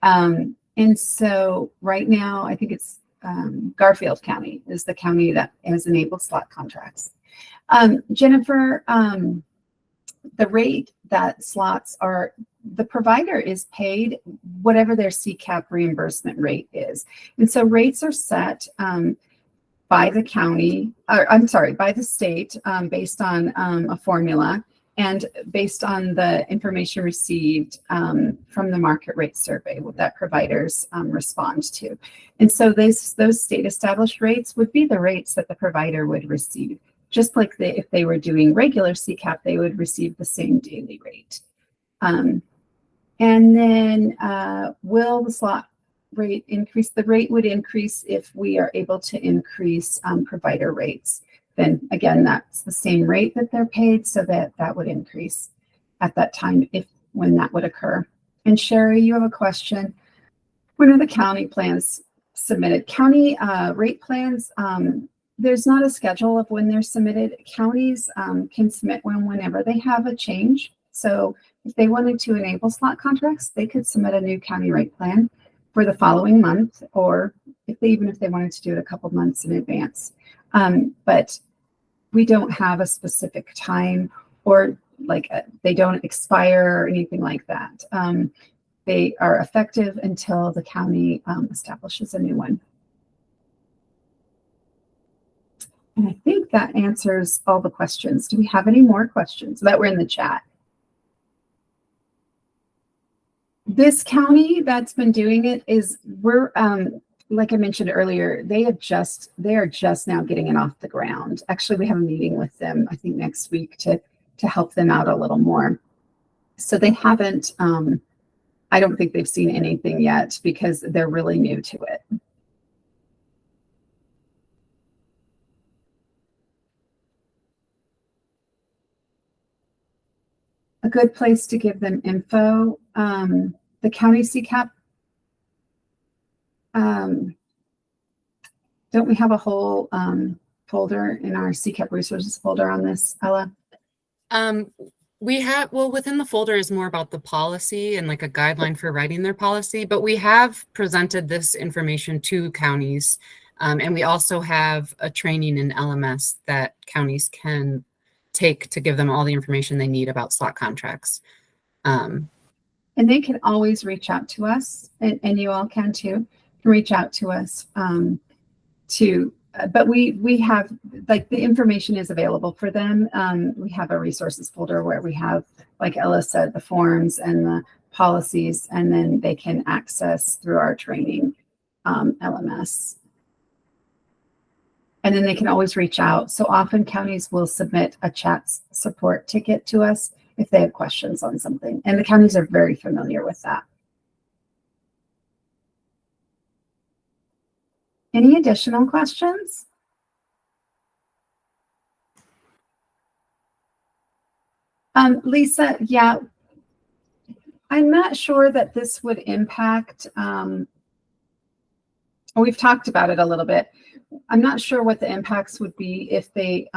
And so right now, I think it's Garfield County is the county that has enabled slot contracts. Jennifer, the rate that slots are, the provider is paid whatever their CCAP reimbursement rate is. And so rates are set by the county, by the state, based on a formula and based on the information received from the market rate survey that providers respond to. And so those state established rates would be the rates that the provider would receive. Just like if they were doing regular CCAP, they would receive the same daily rate. And then will the slot rate increase? The rate would increase if we are able to increase provider rates. Then again, that's the same rate that they're paid, so that would increase at that time when that would occur. And Sherry, you have a question. When are the county plans submitted? County rate plans, there's not a schedule of when they're submitted. Counties can submit whenever they have a change. So if they wanted to enable slot contracts, they could submit a new county rate plan for the following month, or even if they wanted to do it a couple months in advance. But we don't have a specific time, or they don't expire or anything like that. They are effective until the county establishes a new one. And I think that answers all the questions. Do we have any more questions that were in the chat? This county that's been doing it we're like I mentioned earlier, they are just now getting it off the ground. Actually, we have a meeting with them, I think next week, to help them out a little more. So they haven't, I don't think they've seen anything yet because they're really new to it. A good place to give them info, the county CCAP. Don't we have a whole folder in our CCAP resources folder on this, Ella? We have, within the folder is more about the policy and like a guideline for writing their policy, but we have presented this information to counties. And we also have a training in LMS that counties can take to give them all the information they need about slot contracts. And they can always reach out to us, and you all can too, reach out to us but we have, the information is available for them. We have a resources folder where we have, like Ella said, the forms and the policies, and then they can access through our training LMS. And then they can always reach out. So often counties will submit a chat support ticket to us if they have questions on something. And the counties are very familiar with that. Any additional questions? Lisa, yeah, I'm not sure that this would impact, we've talked about it a little bit. I'm not sure what the impacts would be if they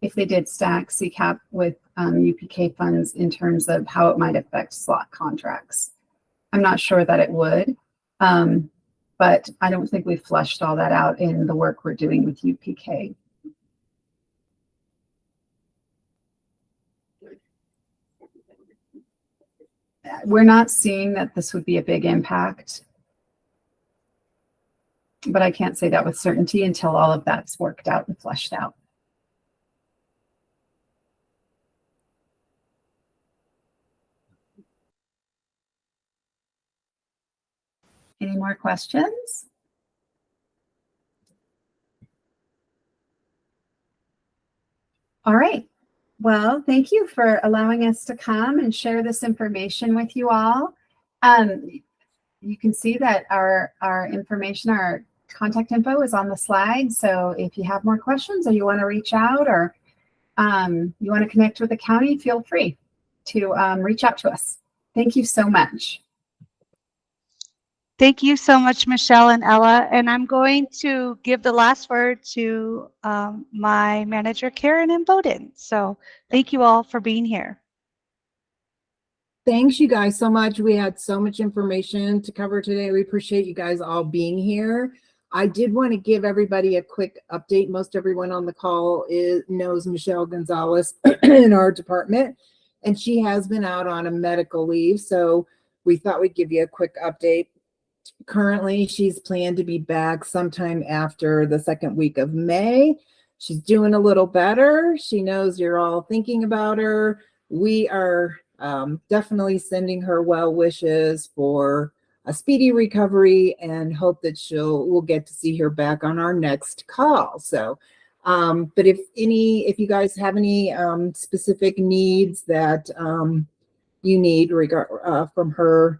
did stack CCAP with UPK funds in terms of how it might affect slot contracts. I'm not sure that it would. but I don't think we've fleshed all that out in the work we're doing with UPK. We're not seeing that this would be a big impact, but I can't say that with certainty until all of that's worked out and fleshed out. Any more questions? All right. Well, thank you for allowing us to come and share this information with you all. You can see that our information, our contact info is on the slide. So if you have more questions or you want to reach out or you want to connect with the county, feel free to reach out to us. Thank you so much. Thank you so much, Michelle and Ella. And I'm going to give the last word to my manager, Karen and Bowden. So thank you all for being here. Thanks you guys so much. We had so much information to cover today. We appreciate you guys all being here. I did want to give everybody a quick update. Most everyone on the call knows Michelle Gonzalez in our department, and she has been out on a medical leave. So we thought we'd give you a quick update. Currently, she's planned to be back sometime after the second week of May. She's doing a little better. She knows you're all thinking about her. We are definitely sending her well wishes for a speedy recovery and hope that we'll get to see her back on our next call. So, but if you guys have any specific needs that you need from her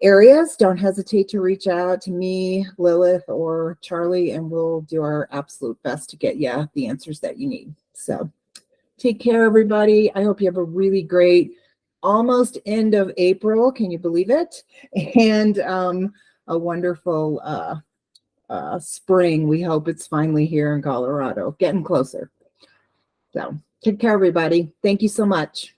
areas, don't hesitate to reach out to me, Lilith, or Charlie, and we'll do our absolute best to get you the answers that you need. So take care, everybody. I hope you have a really great almost end of April. Can you believe it? And a wonderful spring. We hope it's finally here in Colorado, getting closer. So take care, everybody. Thank you so much.